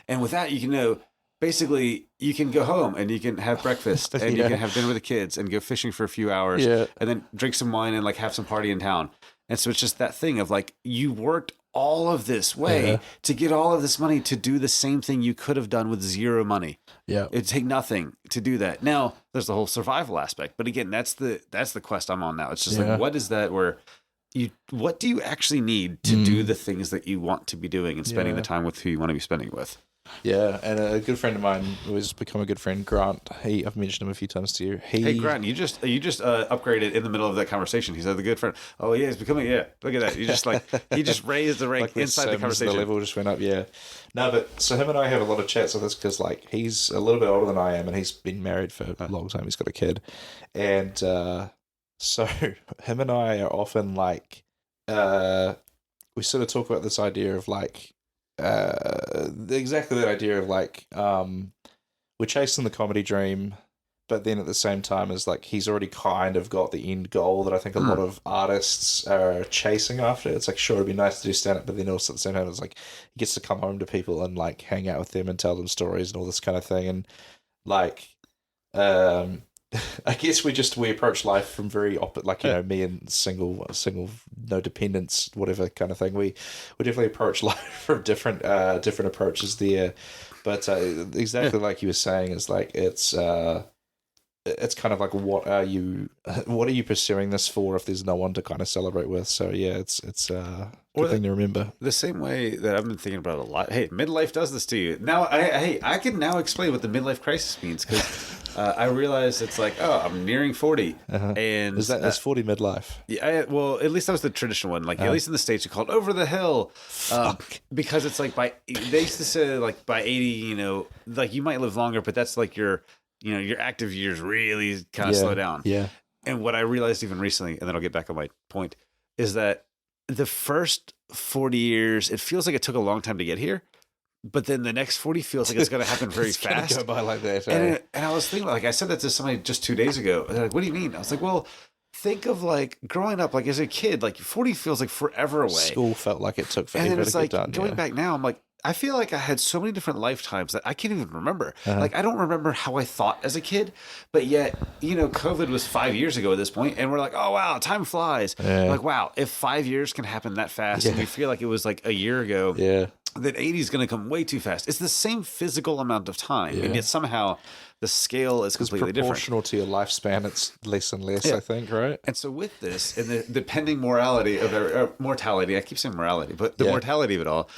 And with that, you can basically you can go home and you can have breakfast and you can have dinner with the kids and go fishing for a few hours and then drink some wine and like have some party in town. And so it's just that thing of like, you worked all of this way to get all of this money to do the same thing you could have done with 0 money. Yeah. It'd take nothing to do that. Now there's the whole survival aspect, but again, that's the quest I'm on now. It's just like, what is that where what do you actually need to do the things that you want to be doing and spending the time with who you want to be spending with? Yeah, and a good friend of mine who has become a good friend, Grant. I've mentioned him a few times to you. Hey, Grant, you just upgraded in the middle of that conversation. He said the good friend. Oh yeah, he's becoming look at that. You just he just raised the rank like inside the conversation. The level just went up. Yeah, no, but so him and I have a lot of chats with this because like he's a little bit older than I am, and he's been married for a long time. He's got a kid, and so him and I are often like we sort of talk about this idea of like. Exactly that idea of like we're chasing the comedy dream, but then at the same time is like he's already kind of got the end goal that I think a lot of artists are chasing after. It's like, sure, it'd be nice to do stand up, but then also at the same time it's like he gets to come home to people and like hang out with them and tell them stories and all this kind of thing. And like I guess we approach life from very like me and single, no dependence, whatever kind of thing. We definitely approach life from different approaches there, but exactly like you were saying is like it's kind of like what are you pursuing this for if there's no one to kind of celebrate with? So yeah, it's a good thing to remember. The same way that I've been thinking about it a lot. Hey, midlife does this to you. Now I can now explain what the midlife crisis means because. I realized it's like, I'm nearing 40, and is 40 midlife? Yeah, well, at least that was the traditional one. Like at least in the States, you call it over the hill, because it's like they used to say like by 80, like you might live longer, but that's like your active years really kind of slow down. Yeah. And what I realized even recently, and then I'll get back on my point, is that the first 40 years, it feels like it took a long time to get here. But then the next 40 feels like it's going to happen very fast. Go by like that. And I was thinking, like I said that to somebody just 2 days ago. They're like, what do you mean? I was like, well, think of like growing up, like as a kid, like 40 feels like forever away. School felt like it took forever and then it's to like, get done. Going back now, I'm like, I feel like I had so many different lifetimes that I can't even remember. Like, I don't remember how I thought as a kid, but yet, COVID was 5 years ago at this point, and we're like, oh, wow, time flies. Like, wow, if 5 years can happen that fast, and you feel like it was like a year ago, that 80 is going to come way too fast. It's the same physical amount of time, and yet somehow the scale is completely different. Proportional to your lifespan, it's less and less, I think, right? And so with this, and the pending morality of mortality, I keep saying morality, but the mortality of it all,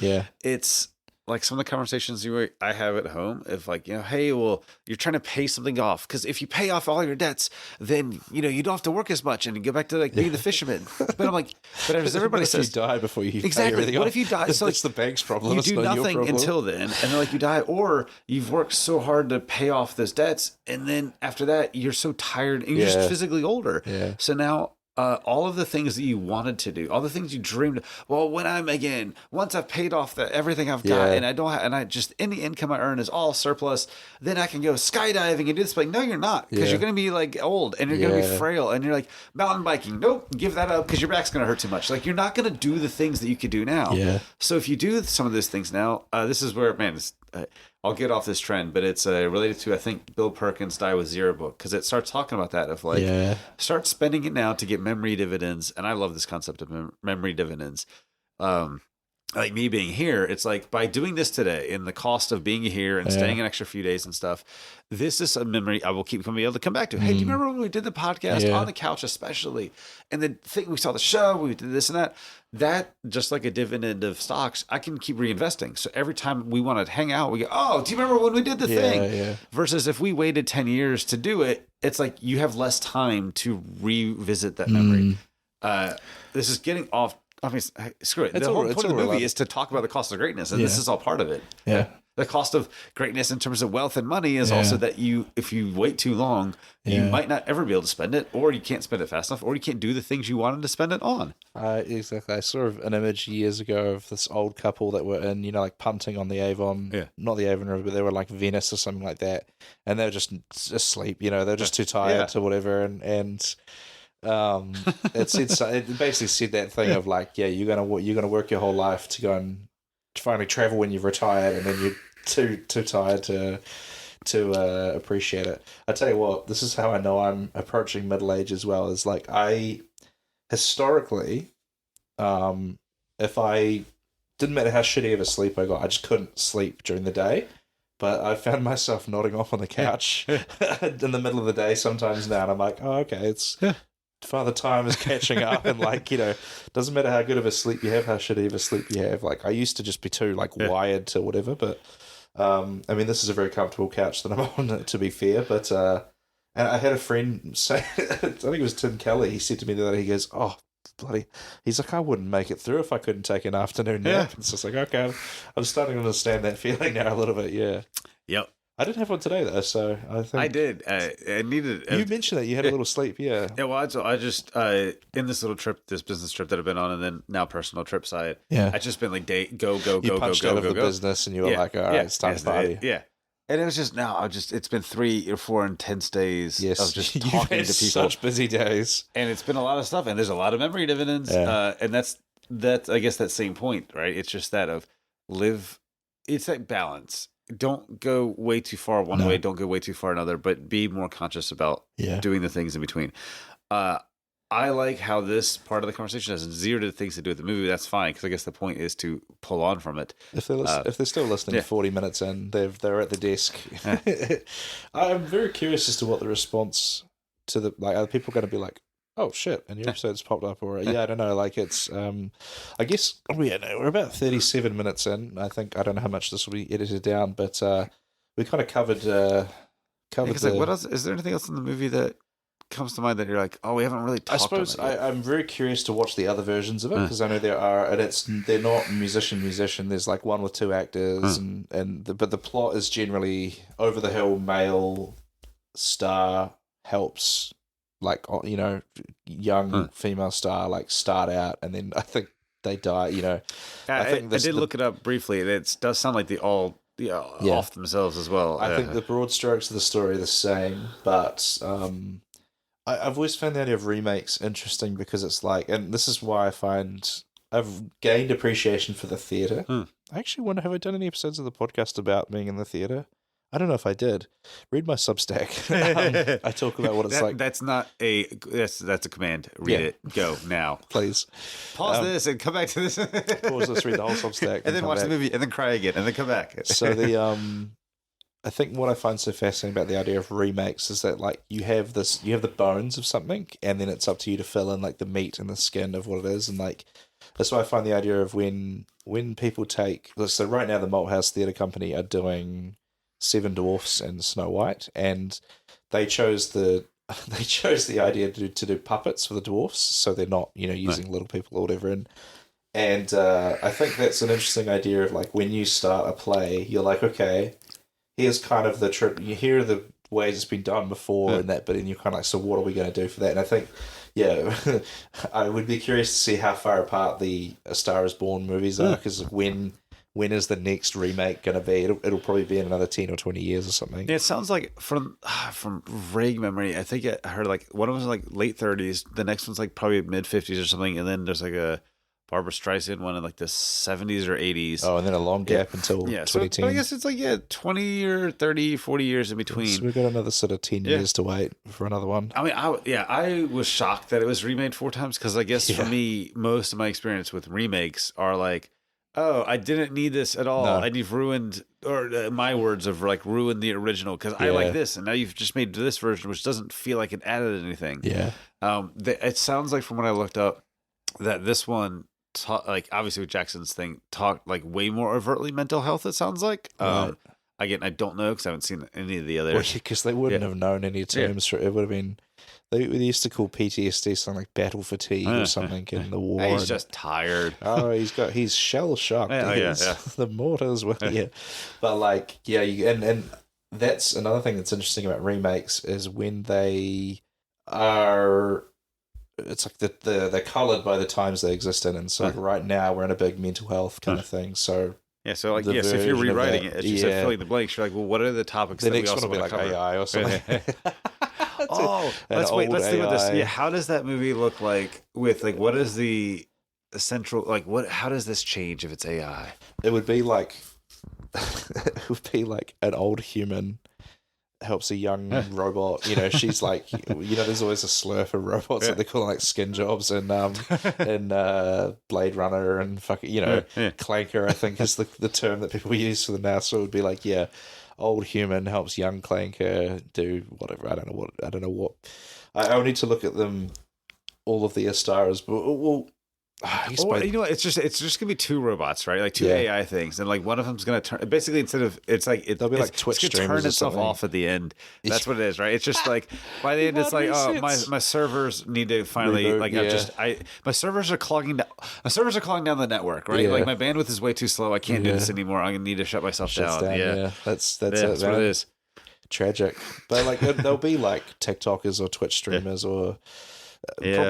it's like some of the conversations I have at home of like, hey, well, you're trying to pay something off because if you pay off all your debts, then you don't have to work as much and you go back to like being the fisherman. But I'm like, but as everybody says, you die before you exactly. Pay everything what off? if you die? So that's the bank's problem. You do nothing until then, and then like you die, or you've worked so hard to pay off those debts, and then after that you're so tired and you're just physically older. So now all of the things that you wanted to do, all the things you dreamed of. Well, once I've paid off everything I've got, and I don't have, and I just any income I earn is all surplus, then I can go skydiving and do this. But no, you're not, because you're going to be like old and you're going to be frail, and you're like mountain biking. Nope, give that up because your back's going to hurt too much. Like you're not going to do the things that you could do now. Yeah. So if you do some of those things now, this is where I'll get off this trend, but it's related to, I think, Bill Perkins' Die With Zero book, because it starts talking about that of like, start spending it now to get memory dividends. And I love this concept of memory dividends. Like me being here, it's like by doing this today and the cost of being here and staying an extra few days and stuff, this is a memory I will keep be able to come back to. Hey, do you remember when we did the podcast on the couch, especially? And the thing, we saw the show, we did this and that. That, just like a dividend of stocks, I can keep reinvesting. So every time we want to hang out, we go, oh, do you remember when we did the thing? Yeah. Versus if we waited 10 years to do it, it's like you have less time to revisit that memory. This is getting off. I mean, screw it. The whole point of the movie is to talk about the cost of greatness, and this is all part of it. Yeah. The cost of greatness in terms of wealth and money is also that if you wait too long, you might not ever be able to spend it, or you can't spend it fast enough, or you can't do the things you wanted to spend it on. Exactly. I saw an image years ago of this old couple that were in, like punting on the Avon, not the Avon River, but they were like Venice or something like that, and they were just asleep. They're just too tired to whatever, and it basically said that thing of like, you're gonna work your whole life to go and finally travel when you've retired, and then you're too tired to appreciate it. I tell you what, this is how I know I'm approaching middle age as well. Is like I historically, if I didn't matter how shitty of a sleep I got, I just couldn't sleep during the day. But I found myself nodding off on the couch in the middle of the day sometimes now, and I'm like, oh, okay, it's Father Time is catching up, and like, doesn't matter how good of a sleep you have, how shitty of a sleep you have. Like I used to just be too wired to whatever, but I mean, this is a very comfortable couch that I'm on, to be fair. But and I had a friend say, I think it was Tim Kelly. He said to me that he goes, "Oh, bloody," he's like, "I wouldn't make it through if I couldn't take an afternoon nap." And so it's like, okay, I'm starting to understand that feeling now a little bit. Yeah. Yep. I didn't have one today though, so I think I did. I needed. You mentioned that you had a little sleep, yeah. Yeah, well, I just in this little trip, this business trip that I've been on, and then now personal trip side. Yeah, I just been like go. You punched out of the business, and you were like, all right, it's time to party. Yeah, and it was just it's been 3 or 4 intense days of just talking to people. Such busy days, and it's been a lot of stuff, and there's a lot of memory dividends, and that's I guess that same point, right? It's just that of live. It's that balance. Don't go way too far one way, don't go way too far another, but be more conscious about doing the things in between. I like how this part of the conversation has zero things to do with the movie. That's fine, because I guess the point is to pull on from it. If they're still listening 40 minutes in, they're at the desk. I'm very curious as to what the response to are people going to be like, oh shit, and your episode's popped up, or I don't know, like it's I guess we're about 37 minutes in. I don't know how much this will be edited down, but we kind of covered what else is there? Anything else in the movie that comes to mind that you're like, oh, we haven't really talked I suppose about it yet? I'm very curious to watch the other versions of it, because I know there are, and they're not musician. There's like one with 2 actors, but the plot is generally over the hill male star helps, like, young female star, like, start out, and then I think they die. I did look it up briefly. It does sound like they all off themselves as well. I think the broad strokes of the story are the same, but I've always found the idea of remakes interesting, because it's like, and this is why I find I've gained appreciation for the theatre. I actually wonder, have I done any episodes of the podcast about being in the theatre? I don't know if I did. Read my Substack. I talk about what it's like. That's a command. Read it. Go now, please. Pause this and come back to this. Pause this. Read the whole Substack, and then watch the movie, and then cry again, and then come back. So I think what I find so fascinating about the idea of remakes is that, like, you have the bones of something, and then it's up to you to fill in like the meat and the skin of what it is, and like that's why I find the idea of when people take. So right now, the Malthouse Theatre Company are doing Seven Dwarfs and Snow White, and they chose the idea to do puppets for the dwarfs, so they're not using little people or whatever. And I think that's an interesting idea of, like, when you start a play, you're like, okay, here's kind of the trip. Here are the ways it's been done before and that, but then you're kind of like, so what are we going to do for that? And I think, yeah, I would be curious to see how far apart the A Star Is Born movies are, because when is the next remake going to be? It'll probably be in another 10 or 20 years or something. Yeah, it sounds like from vague memory, I think I heard like one of them was like late 30s, the next one's like probably mid 50s or something, and then there's like a Barbara Streisand one in like the 70s or 80s. Oh, and then a long gap until 2010. So I guess it's like 20 or 30, 40 years in between. So we've got another sort of 10 years to wait for another one. I mean, I was shocked that it was remade 4 times, because I guess for me, most of my experience with remakes are like, oh, I didn't need this at all. No. You've ruined, or my words of like ruined the original because I like this, and now you've just made this version, which doesn't feel like it added anything. Yeah. It sounds like from what I looked up that this one, like obviously with Jackson's thing, talked like way more overtly mental health. It sounds like. Right. Again, I don't know because I haven't seen any of the others. Because they wouldn't have known any terms. It would have been. They used to call PTSD something like battle fatigue or something in the war. He's just tired. Oh, he's shell shocked. The mortars were but like and that's another thing that's interesting about remakes is when they are. It's like they're coloured by the times they exist in, and so like right now we're in a big mental health kind of thing. So. So like so if you're rewriting it, it's just like filling the blanks. You're like, well, what are the topics the that we next also one will be like cover? AI or something? Let's think about this. AI. How does that movie look like with like what is the central like how does this change if it's AI? It would be like an old human helps a young robot. She's like, there's always a slur for robots that they call like skin jobs and Blade Runner and Clanker, I think is the term that people use for the now. So it would be like, old human helps young Clanker do whatever. I don't know what. I'll need to look at them, all of the Astaras, but you know what? It's just gonna be 2 robots, right? Like 2 AI things, and like one of them's gonna turn. Basically, instead of they'll be like Twitch it's gonna streamers turn itself or something. off at the end. That's what it is, right? It's just like by the end, it's like my servers need to finally reboot, my servers are clogging down. My servers are clogging down the network, right? Like my bandwidth is way too slow. I can't do this anymore. I'm gonna need to shut myself down. That's what it is. Tragic, but like there'll be like TikTokers or Twitch streamers or.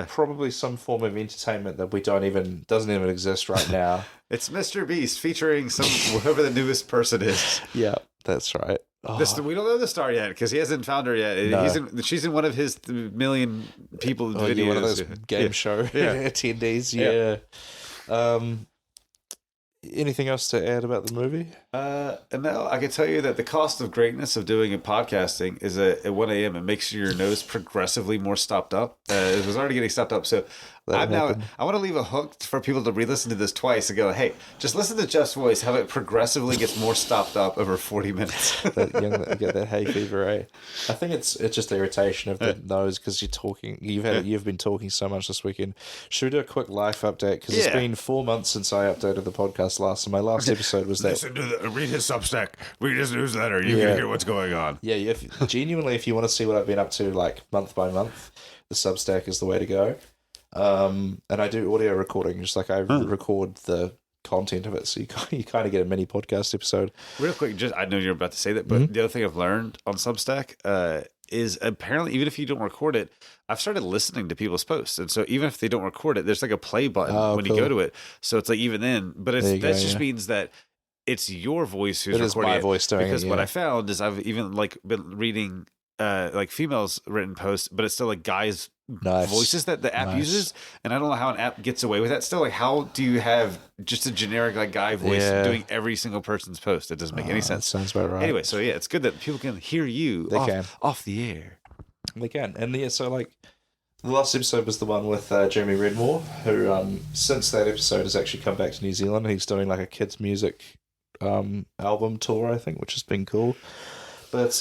Probably some form of entertainment that doesn't even exist right now. It's Mr. Beast featuring whoever the newest person is. Yeah, that's right. We don't know the star yet because he hasn't found her yet. No. She's in one of his million people videos. One of those game show attendees. Anything else to add about the movie? No, I can tell you that the cost of greatness of doing podcasting is at 1 a.m. It makes your nose progressively more stopped up. It was already getting stopped up, so I want to leave a hook for people to re-listen to this twice and go, hey, just listen to Jeff's voice, how it progressively gets more stopped up over 40 minutes. Get that hay fever, eh? I think it's just irritation of the nose because you've been talking so much this weekend. Should we do a quick life update? Because it's been 4 months since I updated the podcast last, and my last episode was that. Listen to read his Substack, read his newsletter. You can hear what's going on. Yeah, if you want to see what I've been up to, like month by month, the Substack is the way to go. And I do audio recording, just like I record the content of it, so you kind of get a mini podcast episode. Real quick, I know you're about to say that, but the other thing I've learned on Substack is apparently even if you don't record it, I've started listening to people's posts, and so even if they don't record it, there's like a play button when you go to it. So it's like even then, but just means that it's your voice who's recording my voice doing because it, what I found is I've even like been reading like females written posts, but it's still like guys voices that the app uses, and I don't know how an app gets away with that still. Like, how do you have just a generic like guy voice doing every single person's post? It doesn't make any sense. Sounds about right. Anyway, so it's good that people can hear you off the air. They can. And so like the last episode was the one with Jeremy Redmore, who since that episode has actually come back to New Zealand. He's doing like a kids music album tour, I think, which has been cool. But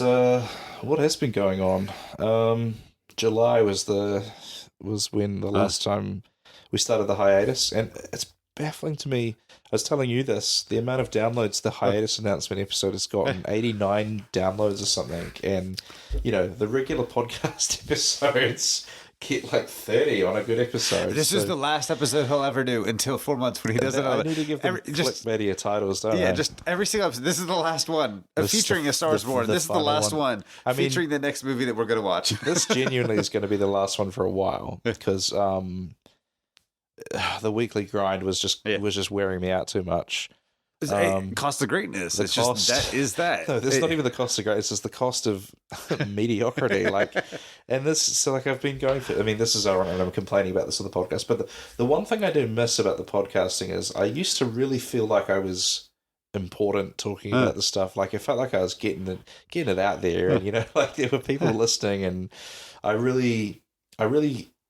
what has been going on? July was when the last time we started the hiatus, and it's baffling to me. I was telling you this, the amount of downloads the hiatus announcement episode has gotten, 89 downloads or something, and the regular podcast episodes get like 30 on a good episode. This is the last episode he'll ever do until 4 months when he does another. I need to give them clickbaity titles, don't I? Yeah, just every single episode. This is the last one featuring A Star Is Born. This is the last one featuring the next movie that we're going to watch. This genuinely is going to be the last one for a while because the weekly grind was just wearing me out too much. Cost of greatness. It's just that is that. No, it's not even the cost of greatness. It's just the cost of mediocrity. And this. So I've been going through. I mean, this is ironic, and I'm complaining about this on the podcast. But the one thing I do miss about the podcasting is I used to really feel like I was important talking about the stuff. Like it felt like I was getting it out there, and there were people listening, and I really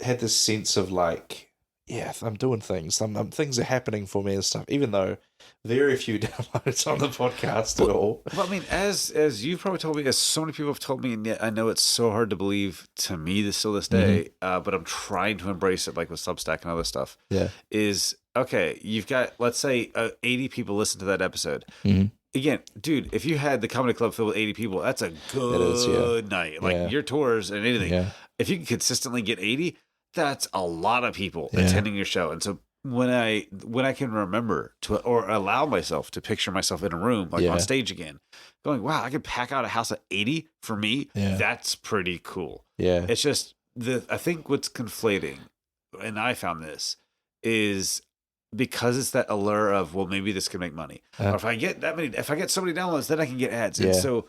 had this sense of like, yeah, I'm doing things. Things are happening for me and stuff, even though very few downloads on the podcast at all. Well, I mean, as you've probably told me, as so many people have told me, and yet I know it's so hard to believe to me this day, but I'm trying to embrace it, like with Substack and other stuff. Yeah. Is, okay, you've got, let's say, 80 people listen to that episode. Again, dude, if you had the comedy club filled with 80 people, that's a good night. Like your tours and anything. Yeah. If you can consistently get 80, that's a lot of people attending your show. And so when I can remember to or allow myself to picture myself in a room on stage again, going, wow, I could pack out a house of 80 for me. Yeah. That's pretty cool. Yeah. It's just I think what's conflating, and I found this, is because it's that allure of, well, maybe this could make money. Or if I get so many downloads, then I can get ads. And so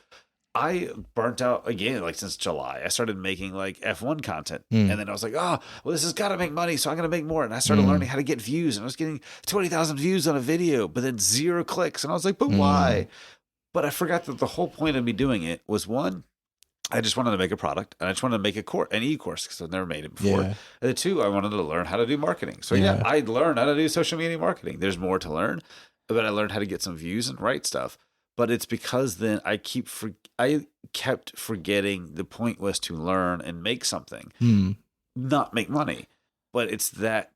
I burnt out again, like since July. I started making like F1 content. And then I was like, oh, well, this has got to make money. So I'm going to make more. And I started learning how to get views. And I was getting 20,000 views on a video, but then 0 clicks. And I was like, but why? But I forgot that the whole point of me doing it was, one, I just wanted to make a product, and I just wanted to make an e-course because I've never made it before. Yeah. And the two, I wanted to learn how to do marketing. So I learned how to do social media marketing. There's more to learn, but I learned how to get some views and write stuff. But it's because then I kept forgetting the point was to learn and make something, not make money. But it's that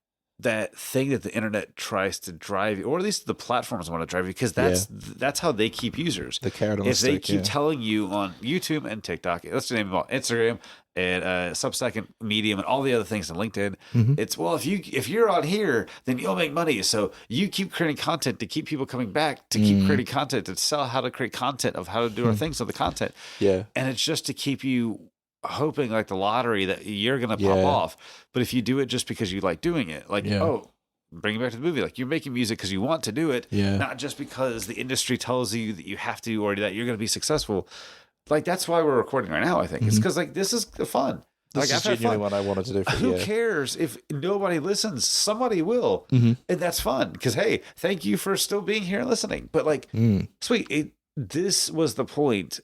thing that the internet tries to drive you, or at least the platforms want to drive you, because that's how they keep users. The carrot on the stick. If they keep telling you on YouTube and TikTok, let's name them all, Instagram and Substack and Medium and all the other things, and LinkedIn, it's, well, if you're on here, then you'll make money. So you keep creating content to keep people coming back, to keep creating content, to sell how to create content of how to do our things on the content. Yeah, and it's just to keep you hoping like the lottery that you're going to pop off. But if you do it just because you like doing it, like, bring it back to the movie, like you're making music because you want to do it, not just because the industry tells you that you have to, or that you're going to be successful. Like, that's why we're recording right now, I think. It's because like, this is fun. This is genuinely what I wanted to do for Who cares if nobody listens? Somebody will. And that's fun. Because, hey, thank you for still being here and listening. But like, sweet, this was the point.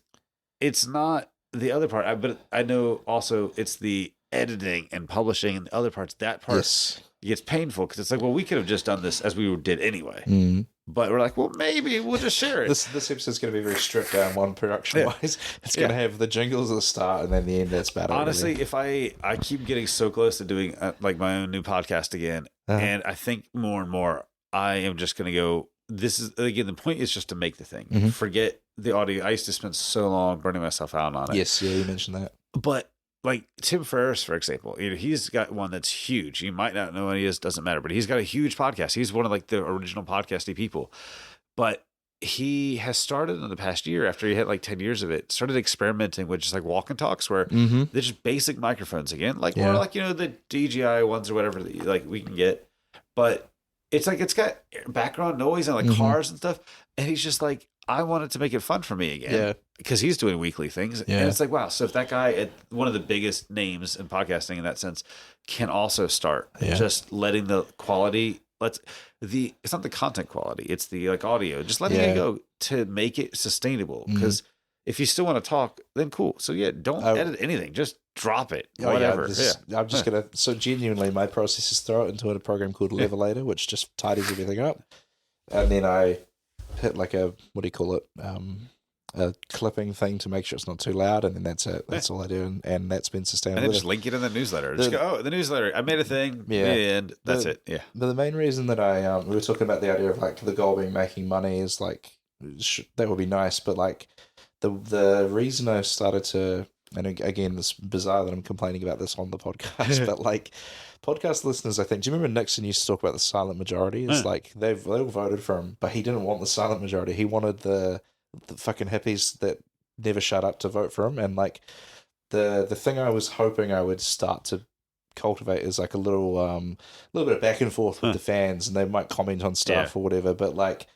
It's not the other part, but I know also it's the editing and publishing and the other parts. That part gets painful because it's like, well, we could have just done this as we did anyway. But we're like, well, maybe we'll just share it. This episode's going to be very stripped down one production wise. It's going to have the jingles at the start and then the end. That's about it. Honestly, if I keep getting so close to doing like my own new podcast again, and I think more and more, I am just going to go. This is, again, the point is just to make the thing. Forget the audio. I used to spend so long burning myself out on it. Yes, you mentioned that. But like Tim Ferriss, for example, he's got one that's huge. You might not know what he is, doesn't matter, but he's got a huge podcast. He's one of like the original podcasty people. But he has started in the past year, after he had like 10 years of it, started experimenting with just like walk and talks where they're just basic microphones again, like more like, the DJI ones or whatever that like we can get. But it's like, it's got background noise and like cars and stuff. And he's just like, I wanted to make it fun for me again. Yeah. Because he's doing weekly things. Yeah. And it's like, wow. So if that guy at one of the biggest names in podcasting in that sense can also start just letting the quality, it's not the content quality, it's the like audio, just letting it go to make it sustainable. Because if you still want to talk, then cool. So don't edit anything. Just drop it. Whatever. I'm just going to, so genuinely my process is throw it into a program called Levelator, which just tidies everything up. And then I hit like a, what do you call it? A clipping thing to make sure it's not too loud, and then that's it. That's all I do, and that's been sustainable. And then just link it in the newsletter. Just go, the newsletter. I made a thing, and that's it. Yeah. But the main reason that we were talking about the idea of like the goal being making money is like that would be nice, but like the reason I started to and again, it's bizarre that I'm complaining about this on the podcast, but like podcast listeners, I think, do you remember Nixon used to talk about the silent majority? It's like they all voted for him, but he didn't want the silent majority. He wanted the fucking hippies that never shut up to vote for him. And like the thing I was hoping I would start to cultivate is like a little bit of back and forth with the fans, and they might comment on stuff or whatever. But like,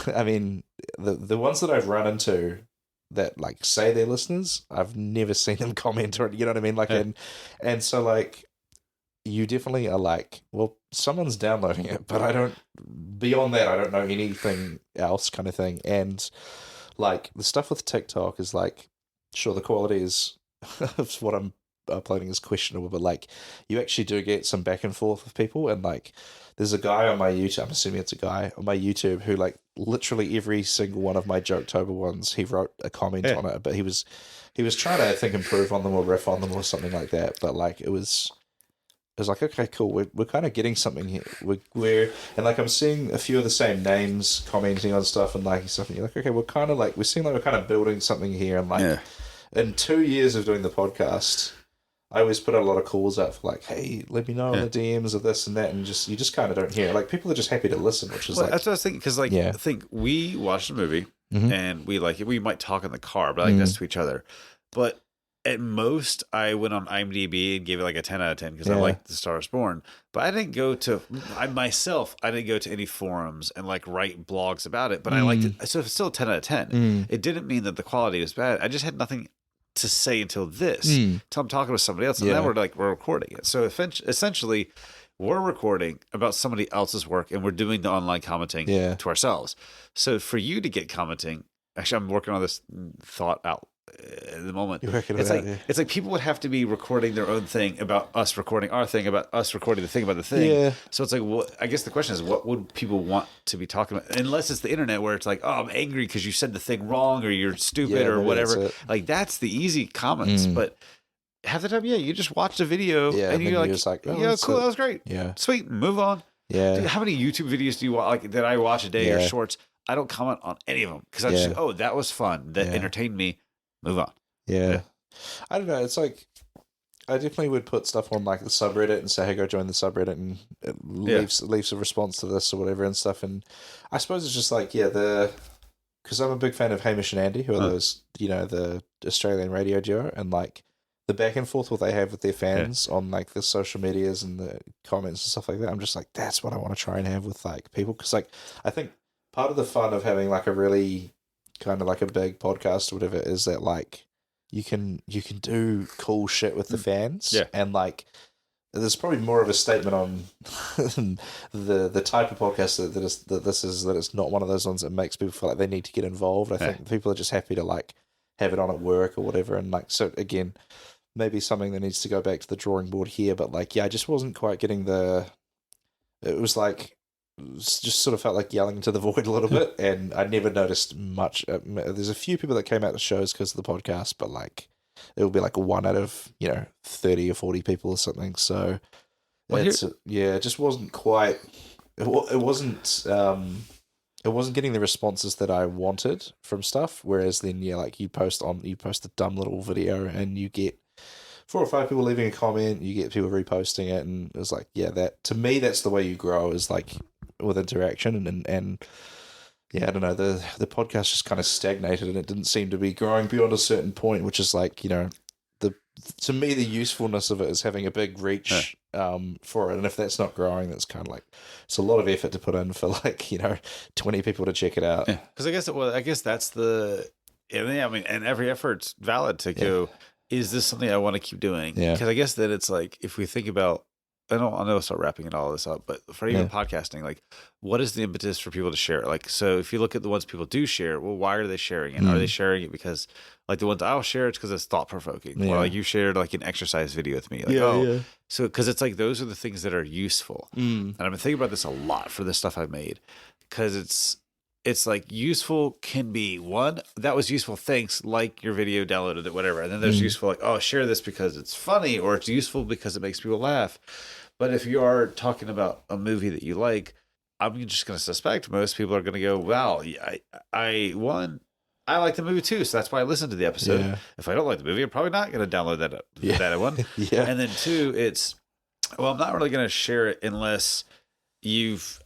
I mean, the ones that I've run into that like say they're listeners, I've never seen them comment or, you know what I mean? Like, and so like, you definitely are like, well, someone's downloading it, but I don't, beyond that, I don't know anything else kind of thing. And like the stuff with TikTok is like, sure, the quality is of what I'm uploading is questionable, but like you actually do get some back and forth with people. And like, there's a guy on my YouTube, I'm assuming it's a guy on my YouTube who like literally every single one of my Joketober ones, he wrote a comment on it, but he was trying to, I think, improve on them or riff on them or something like that. But like, it was like, okay, cool. We're kind of getting something here. We're and like I'm seeing a few of the same names commenting on stuff and liking stuff, and you're like, okay, we're seeing like we're kind of building something here. And like in 2 years of doing the podcast, I always put out a lot of calls out for like, hey, let me know in the DMs of this and that, and you just kind of don't hear. Like people are just happy to listen, which is like that's what I was thinking, because like I think we watched a movie and we like it. We might talk in the car, but like that's to each other. But at most, I went on IMDb and gave it like a 10 out of 10 because I liked The Star Is Born. But I didn't go to I didn't go to any forums and like write blogs about it. But I liked it, so it's still a 10 out of 10. It didn't mean that the quality was bad. I just had nothing to say until I'm talking with somebody else, and then we're recording it. So essentially, we're recording about somebody else's work, and we're doing the online commenting to ourselves. So for you to get commenting, actually, I'm working on this thought out at the moment. It's like people would have to be recording their own thing about us recording our thing about us recording the thing about the thing. Yeah. So it's like, well, I guess the question is, what would people want to be talking about? Unless it's the internet where it's like, oh, I'm angry because you said the thing wrong or you're stupid or whatever. Like that's the easy comments, but half the time, you just watched a video and you're like, oh, cool, that was great. Yeah. Sweet, move on. Yeah. Dude, how many YouTube videos do you watch that I watch a day or shorts? I don't comment on any of them because I just, oh, that was fun. That entertained me. Move on. Yeah. I don't know. It's like, I definitely would put stuff on like the subreddit and say, hey, go join the subreddit, and it leaves a response to this or whatever and stuff. And I suppose it's just like, because I'm a big fan of Hamish and Andy, who are those, the Australian radio duo, and like the back and forth what they have with their fans on like the social medias and the comments and stuff like that. I'm just like, that's what I want to try and have with like people. Because like, I think part of the fun of having like a really kind of like a big podcast or whatever is that like you can do cool shit with the fans, and like there's probably more of a statement on the type of podcast that it's not one of those ones that makes people feel like they need to get involved. I think people are just happy to like have it on at work or whatever, and like, so again, maybe something that needs to go back to the drawing board here, but like I just wasn't quite getting it was like just sort of felt like yelling into the void a little bit, and I never noticed much. There's a few people that came out to shows because of the podcast, but like it will be like 1 out of 30 or 40 people or something. So it just wasn't quite. It wasn't. It wasn't getting the responses that I wanted from stuff. Whereas then, like you post a dumb little video and you get 4 or 5 people leaving a comment, you get people reposting it, and it's like, that to me, that's the way you grow, is like with interaction, and I don't know, the podcast just kind of stagnated, and it didn't seem to be growing beyond a certain point, which is like, to me, the usefulness of it is having a big reach for it, and if that's not growing, that's kind of like, it's a lot of effort to put in for like 20 people to check it out. Because I guess that's the, I mean, and every effort's valid to go, is this something I want to keep doing? Because I guess that it's like, if we think about, I know I'll start wrapping all this up, but for even podcasting, like, what is the impetus for people to share it? Like, so if you look at the ones people do share, well, why are they sharing it? Are they sharing it because, like, the ones I'll share, it's because it's thought provoking, or like you shared like an exercise video with me, like, so because it's like those are the things that are useful, and I've been thinking about this a lot for the stuff I've made, because it's like useful can be one that was useful, thanks, like your video, downloaded it, whatever, and then there's useful like, oh, share this because it's funny, or it's useful because it makes people laugh. But if you are talking about a movie that you like, I'm just going to suspect most people are going to go, wow, I I like the movie too, so that's why I listened to the episode. Yeah. If I don't like the movie, I'm probably not going to download that one. Yeah. And then 2, it's, well, I'm not really going to share it unless you've,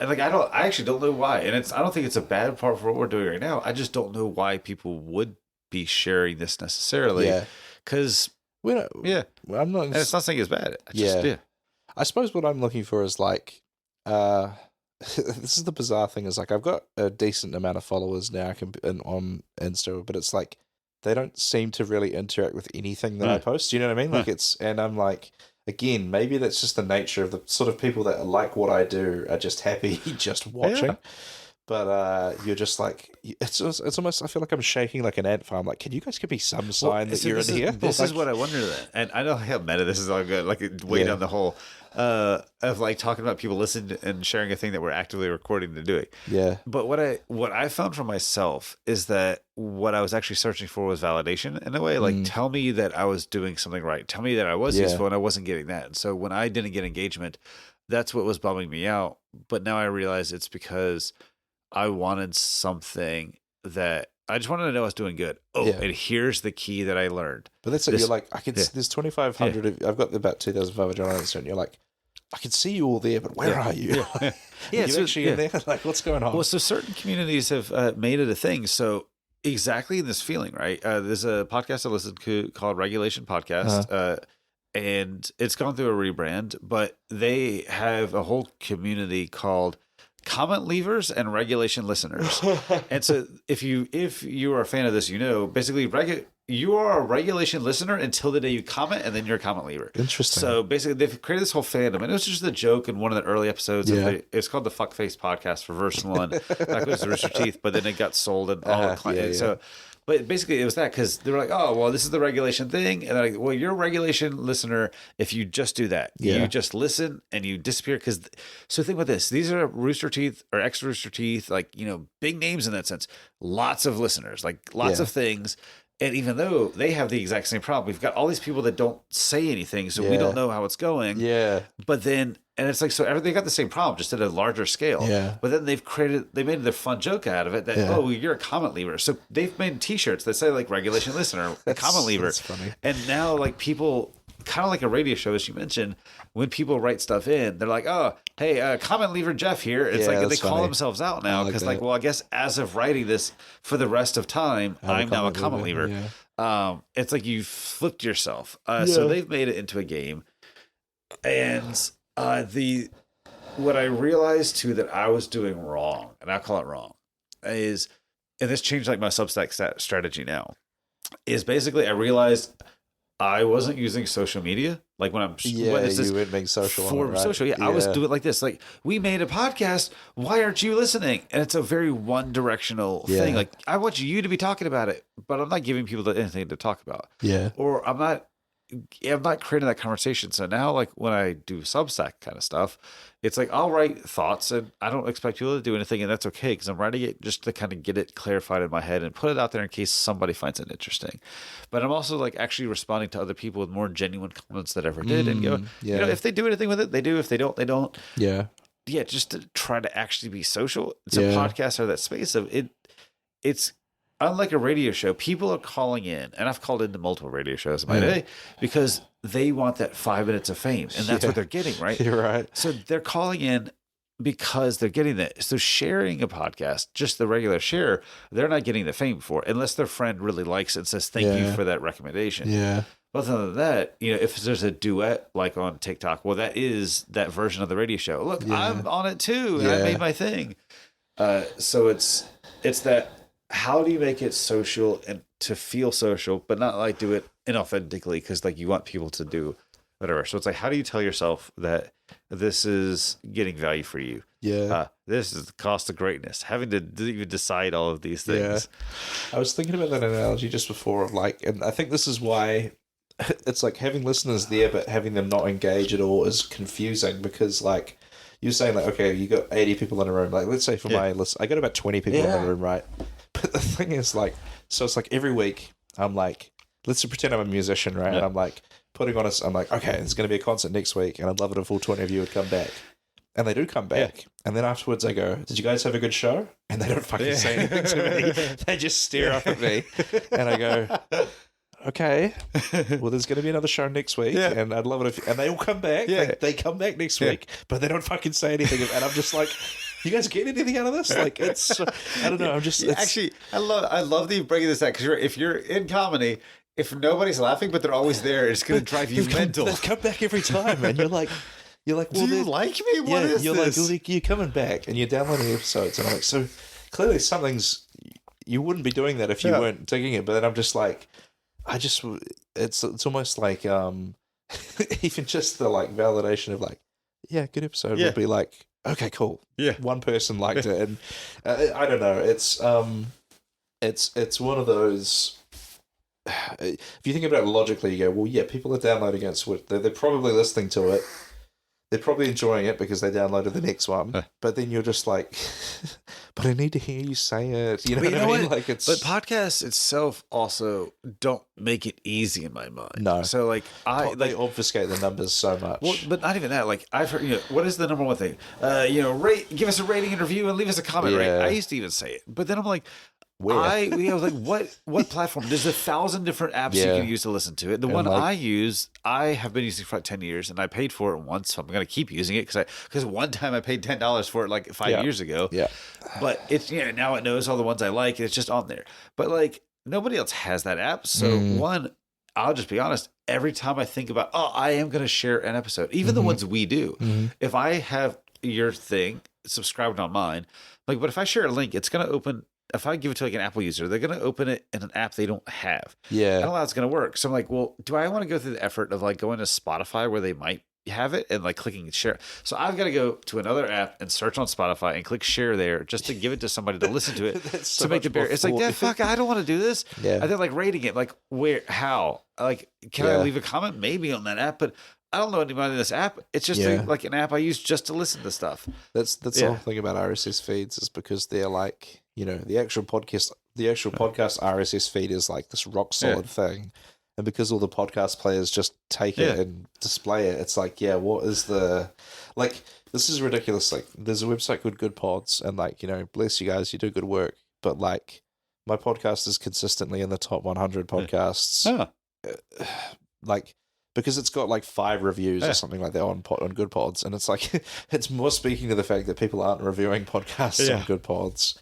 like, I actually don't know why. And I don't think it's a bad part for what we're doing right now. I just don't know why people would be sharing this necessarily. Yeah. Because, We don't, yeah. well, I'm not. And it's not saying it's bad. Yeah. I suppose what I'm looking for is like, this is the bizarre thing is like I've got a decent amount of followers now on Insta, but it's like they don't seem to really interact with anything that I post. You know what I mean? Like and I'm like, again, maybe that's just the nature of the sort of people that like what I do are just happy just watching. Yeah. But you're just like, it's almost, I feel like I'm shaking like an ant farm. Like, can you guys give me some sign that you're in here? This is what I wonder then. And I know how meta this is all good, like way down the hole of like talking about people listening and sharing a thing that we're actively recording and doing. Yeah. But what I found for myself is that what I was actually searching for was validation in a way. Like, tell me that I was doing something right. Tell me that I was useful, and I wasn't getting that. And so when I didn't get engagement, that's what was bumming me out. But now I realize it's because I wanted something that I just wanted to know I was doing good. Oh, and here's the key that I learned. But that's it. You're like, I can. There's 2,500. I've got about 2,500 on Instagram. You're like, I can see you all there, but where are you? Yeah, you actually in there. Like, what's going on? Well, so certain communities have made it a thing. So exactly this feeling, right? There's a podcast I listened to called Regulation Podcast, and it's gone through a rebrand, but they have a whole community called comment leavers and regulation listeners. And so if you are a fan of this, basically you are a regulation listener until the day you comment, and then you're a comment leaver. Interesting. So basically they've created this whole fandom, and it was just a joke in one of the early episodes. It's called the Fuckface Podcast for version 1. Back was Rooster Teeth, but then it got sold and all so. But basically, it was that because they were like, oh, well, this is the regulation thing. And they're like, well, you're a regulation listener if you just do that. You just listen and you disappear. So think about this. These are Rooster Teeth or ex-Rooster Teeth, like, big names in that sense. Lots of listeners, like lots of things. And even though they have the exact same problem, we've got all these people that don't say anything, so we don't know how it's going. Yeah. But then, and it's like, so they got the same problem, just at a larger scale. Yeah. But then they made their fun joke out of it that, oh, you're a comment leaver. So they've made T-shirts that say like regulation listener, comment leaver. That's funny. And now like people, kind of like a radio show, as you mentioned, when people write stuff in, they're like, oh, hey, comment leaver Geoff here. It's like they call themselves out now because well, I guess as of writing this for the rest of time, I'm now a comment leaver. Yeah. It's like you flipped yourself. So they've made it into a game. And what I realized too that I was doing wrong, and I call it wrong, is, and this changed like my Substack strategy now, is basically I realized I wasn't using social media. Like when I'm, you weren't being social for on it, right? social. I was doing like this. Like, we made a podcast. Why aren't you listening? And it's a very one directional thing. Like, I want you to be talking about it, but I'm not giving people anything to talk about. Yeah. Or I'm not creating that conversation. So now, like when I do Substack kind of stuff, it's like I'll write thoughts and I don't expect people to do anything, and that's okay because I'm writing it just to kind of get it clarified in my head and put it out there in case somebody finds it interesting. But I'm also like actually responding to other people with more genuine comments that ever did, and go, if they do anything with it, they do. If they don't, they don't. Yeah. Yeah, just to try to actually be social. It's a podcast or that space of it. It's unlike a radio show. People are calling in, and I've called into multiple radio shows in my day because they want that 5 minutes of fame, and that's what they're getting, right? You're right. So they're calling in because they're getting that. So sharing a podcast, just the regular share, they're not getting the fame for, unless their friend really likes it and says thank you for that recommendation. Yeah. But other than that, if there's a duet like on TikTok, well, that is that version of the radio show. Look, I'm on it too, and I made my thing. So it's that. How do you make it social and to feel social, but not like do it inauthentically because like you want people to do whatever. So it's like, how do you tell yourself that this is getting value for you? Yeah. This is the cost of greatness. Having to even decide all of these things. Yeah. I was thinking about that analogy just before of like, and I think this is why it's like having listeners there, but having them not engage at all is confusing because like you're saying like, okay, you got 80 people in a room. Like let's say for my list, I got about 20 people in the room, right? But the thing is, like, so it's like every week I'm like, let's pretend I'm a musician, right? And I'm like putting on I'm like, okay, there's going to be a concert next week, and I'd love it if all 20 of you would come back. And they do come back. And then afterwards I go, did you guys have a good show? And they don't fucking say anything to me. They just stare up at me. And I go, okay, well, there's going to be another show next week. And I'd love it if... And they all come back. They come back next week. But they don't fucking say anything. And I'm just like... You guys get anything out of this? Like, it's, I don't know. I'm just actually, I love that you bringing this out, because if you're in comedy, if nobody's laughing but they're always there, it's going to drive you mental. They've come back every time, and you're like, well, do you like me? What is you're this? Like, you're coming back and you're downloading episodes, and I'm like, so clearly something's. You wouldn't be doing that if you weren't digging it. But then I'm just like, it's almost like even just the like validation of like, yeah, good episode would be like. Okay, cool. Yeah, one person liked it, and I don't know. It's one of those. If you think about it logically, you go, well, yeah, people are downloading it, so they're probably listening to it. They're probably enjoying it because they downloaded the next one. But then you're just like, but I need to hear you say it. You know what I mean? Like but podcasts itself also don't make it easy in my mind. No. So like they obfuscate the numbers so much. Well, but not even that. Like I've heard, what is the number one thing? Give us a rating and review and leave us a comment. Right? I used to even say it, but then I'm like. I was like, what platform? There's 1,000 different apps you can use to listen to it. The one I use, I have been using for like 10 years, and I paid for it once, so I'm going to keep using it because one time I paid $10 for it like 5 years ago. Yeah, but it's now it knows all the ones I like, and it's just on there. But like nobody else has that app, so I'll just be honest. Every time I think about, I am going to share an episode, even the ones we do. If I have your thing subscribed on mine, but if I share a link, it's going to open. If I give it to like an Apple user, they're going to open it in an app they don't have. Yeah. I don't know how it's going to work. So I'm like, well, do I want to go through the effort of like going to Spotify where they might have it and like clicking share? So I've got to go to another app and search on Spotify and click share there just to give it to somebody to listen to it to make it better. It's like, fuck, I don't want to do this. Yeah. And then like rating it, like where, how, like, can I leave a comment? Maybe on that app, but I don't know anybody in this app. It's just like an app I use just to listen to stuff. That's the whole thing about RSS feeds is because they're like, the actual podcast RSS feed is like this rock solid thing. And because all the podcast players just take it and display it, it's like, what is this is ridiculous. Like, there's a website called Good Pods, and like, bless you guys, you do good work. But like, my podcast is consistently in the top 100 podcasts. Like, because it's got like 5 reviews or something like that on Good Pods, and it's like it's more speaking to the fact that people aren't reviewing podcasts on Good Pods.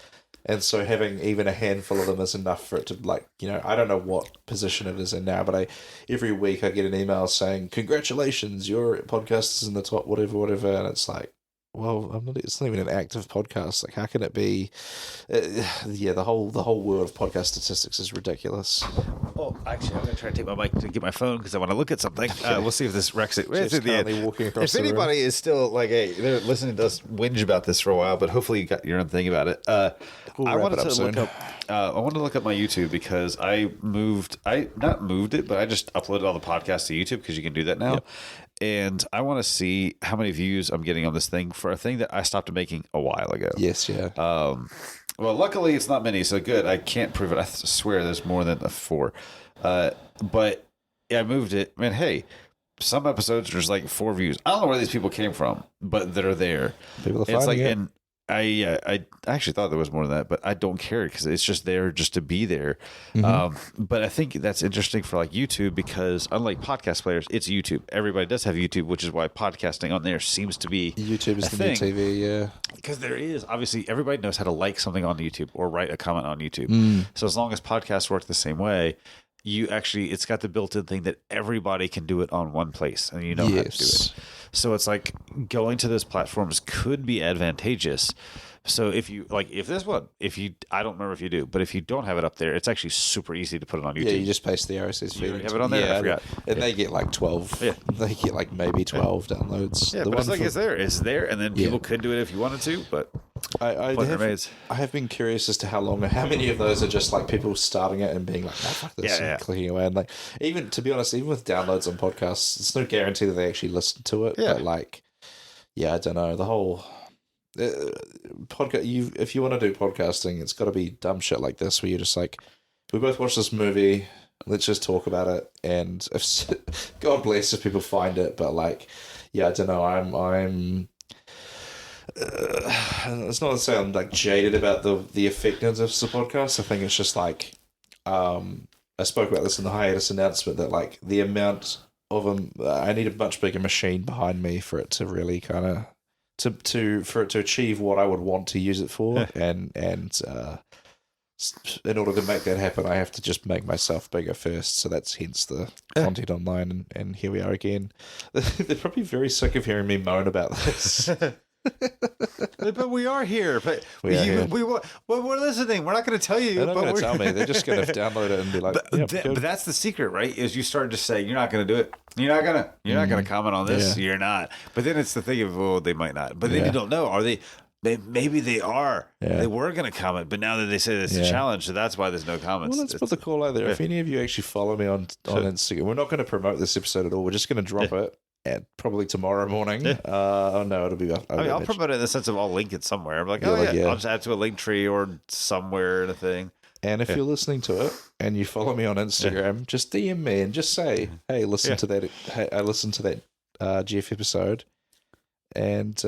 And so having even a handful of them is enough for it to like, I don't know what position it is in now, but every week I get an email saying, congratulations, your podcast is in the top whatever, and it's like, well, it's not even an active podcast. Like, how can it be? The whole world of podcast statistics is ridiculous. Oh, actually, I'm going to try to take my mic to get my phone because I want to look at something. We'll see if this wrecks it. Walking across if anybody is still like, hey, they're listening to us whinge about this for a while, but hopefully you got your own thing about it. I wanted to look up my YouTube because I not moved it, but I just uploaded all the podcasts to YouTube because you can do that now. Yep. And I want to see how many views I'm getting on this thing for a thing that I stopped making a while ago. Yes, yeah. Well, luckily it's not many, so good. I can't prove it. I swear there's more than 4. But I moved it. Man, hey, some episodes there's like 4 views. I don't know where these people came from, but they're there. People are finding it. And I actually thought there was more than that, but I don't care because it's just there just to be there. But I think that's interesting for like YouTube because unlike podcast players, it's YouTube. Everybody does have YouTube, which is why podcasting on there seems to be YouTube is the new TV, because there is obviously everybody knows how to like something on YouTube or write a comment on YouTube. So as long as podcasts work the same way, it's got the built-in thing that everybody can do it on one place, and how to do it. So it's like going to those platforms could be advantageous. So if you I don't remember if you do, but if you don't have it up there, it's actually super easy to put it on YouTube. Yeah, you just paste the RSS feed. You have it on there? Yeah, I forgot. And they get like 12. Yeah. They get like maybe 12 downloads. Yeah, but it's like it's there, and then people could do it if you wanted to, but I have been curious as to how many of those are just like people starting it and being like, no, fuck this, and clicking away. And like, even to be honest, even with downloads on podcasts, it's no guarantee that they actually listen to it. Yeah. But like, I don't know, the whole podcast. If you want to do podcasting, it's got to be dumb shit like this, where you're just like, we both watched this movie. Let's just talk about it, and God bless if people find it. But like, I don't know. It's not to say I'm like jaded about the effectiveness of the podcast. I think it's just like I spoke about this in the hiatus announcement that like the amount of I need a much bigger machine behind me for it to really kind of for it to achieve what I would want to use it for, and in order to make that happen, I have to just make myself bigger first. So that's hence the content online, and here we are again. They're probably very sick of hearing me moan about this. But we are here. But we're listening. We're not going to tell you. They're not but going to we're tell me. They're just going to download it and be like, but that's the secret, right? Is you started to say you're not going to do it. You're not going to comment on this. Yeah. You're not. But then it's the thing of, well, they might not. But then you don't know. Are they? Maybe they are. Yeah. They were going to comment, but now that they say it's a challenge, so that's why there's no comments. Well, let's put the call out there. If any of you actually follow me on Instagram, we're not going to promote this episode at all. We're just going to drop it at probably tomorrow morning. Oh no, it'll be. I'll promote it in the sense of I'll link it somewhere. I'm like, I'll just add to a link tree or somewhere in a thing. And if you're listening to it and you follow me on Instagram, just DM me and just say, "Hey, listen to that. Hey, I listened to that Geoff episode," and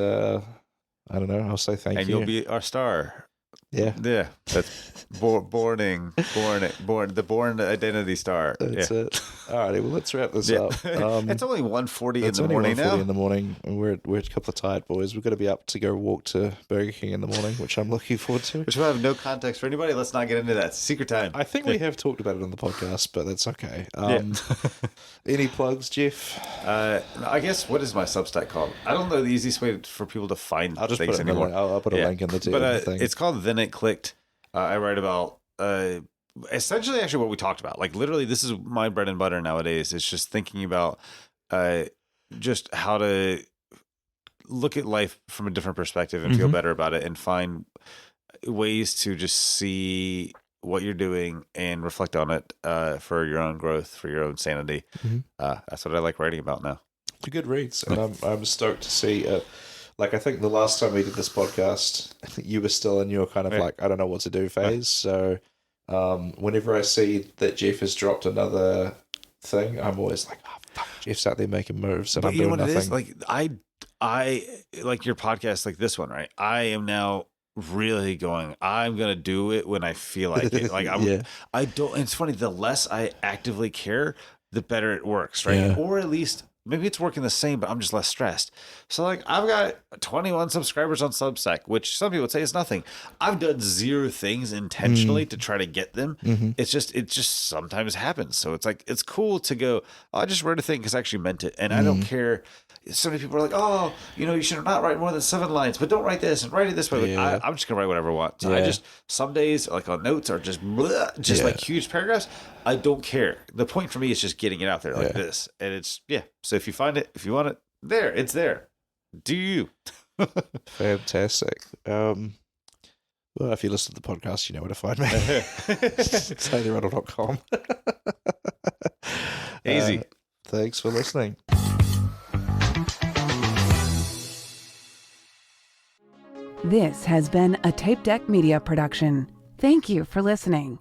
I don't know. I'll say thank you, and you'll be our star. Yeah, That's born the born identity star. That's it. All righty, well, let's wrap this up. It's only 1:40 in the only morning 1:40 now. in the morning, and we're a couple of tired boys. We've got to be up to go walk to Burger King in the morning, which I'm looking forward to. Which will have no context for anybody. Let's not get into that. Secret time. I think we have talked about it on the podcast, but that's okay. Any plugs, Geoff? I guess, what is my Substack called? I don't know the easiest way for people to find I'll just things put it anymore. I'll put a link in the thing. It's called Then It Clicked. I write about essentially actually what we talked about. Like literally, this is my bread and butter nowadays. It's just thinking about just how to look at life from a different perspective and feel better about it, and find ways to just see what you're doing and reflect on it for your own growth, for your own sanity. That's what I like writing about now. Good reads, and I'm stoked to see. Like, I think the last time we did this podcast, you were still in your kind of like, I don't know what to do phase. So whenever I see that Geoff has dropped another thing, I'm always like, oh, fuck, Geoff's out there making moves, and I'm doing nothing. It is? Like, I like your podcast, like this one, right? I am now really going, I'm going to do it when I feel like it. Like, I don't, it's funny, the less I actively care, the better it works, right? Yeah. Or at least maybe it's working the same, but I'm just less stressed. So like, I've got 21 subscribers on Substack, which some people would say is nothing. I've done 0 things intentionally to try to get them. It just sometimes happens. So it's like, it's cool to go, oh, I just wrote a thing because I actually meant it. And I don't care. So many people are like, oh, you should not write more than 7 lines, but don't write this and write it this way. Like, I'm just going to write whatever I want. So I just, some days, like on notes, are just like huge paragraphs. I don't care. The point for me is just getting it out there like this. And it's, So if you find it, if you want it, it's there. Do you? Fantastic. Well, if you listen to the podcast, you know where to find me. SayTheRiddle.com. Easy. Thanks for listening. This has been a Tape Deck Media production. Thank you for listening.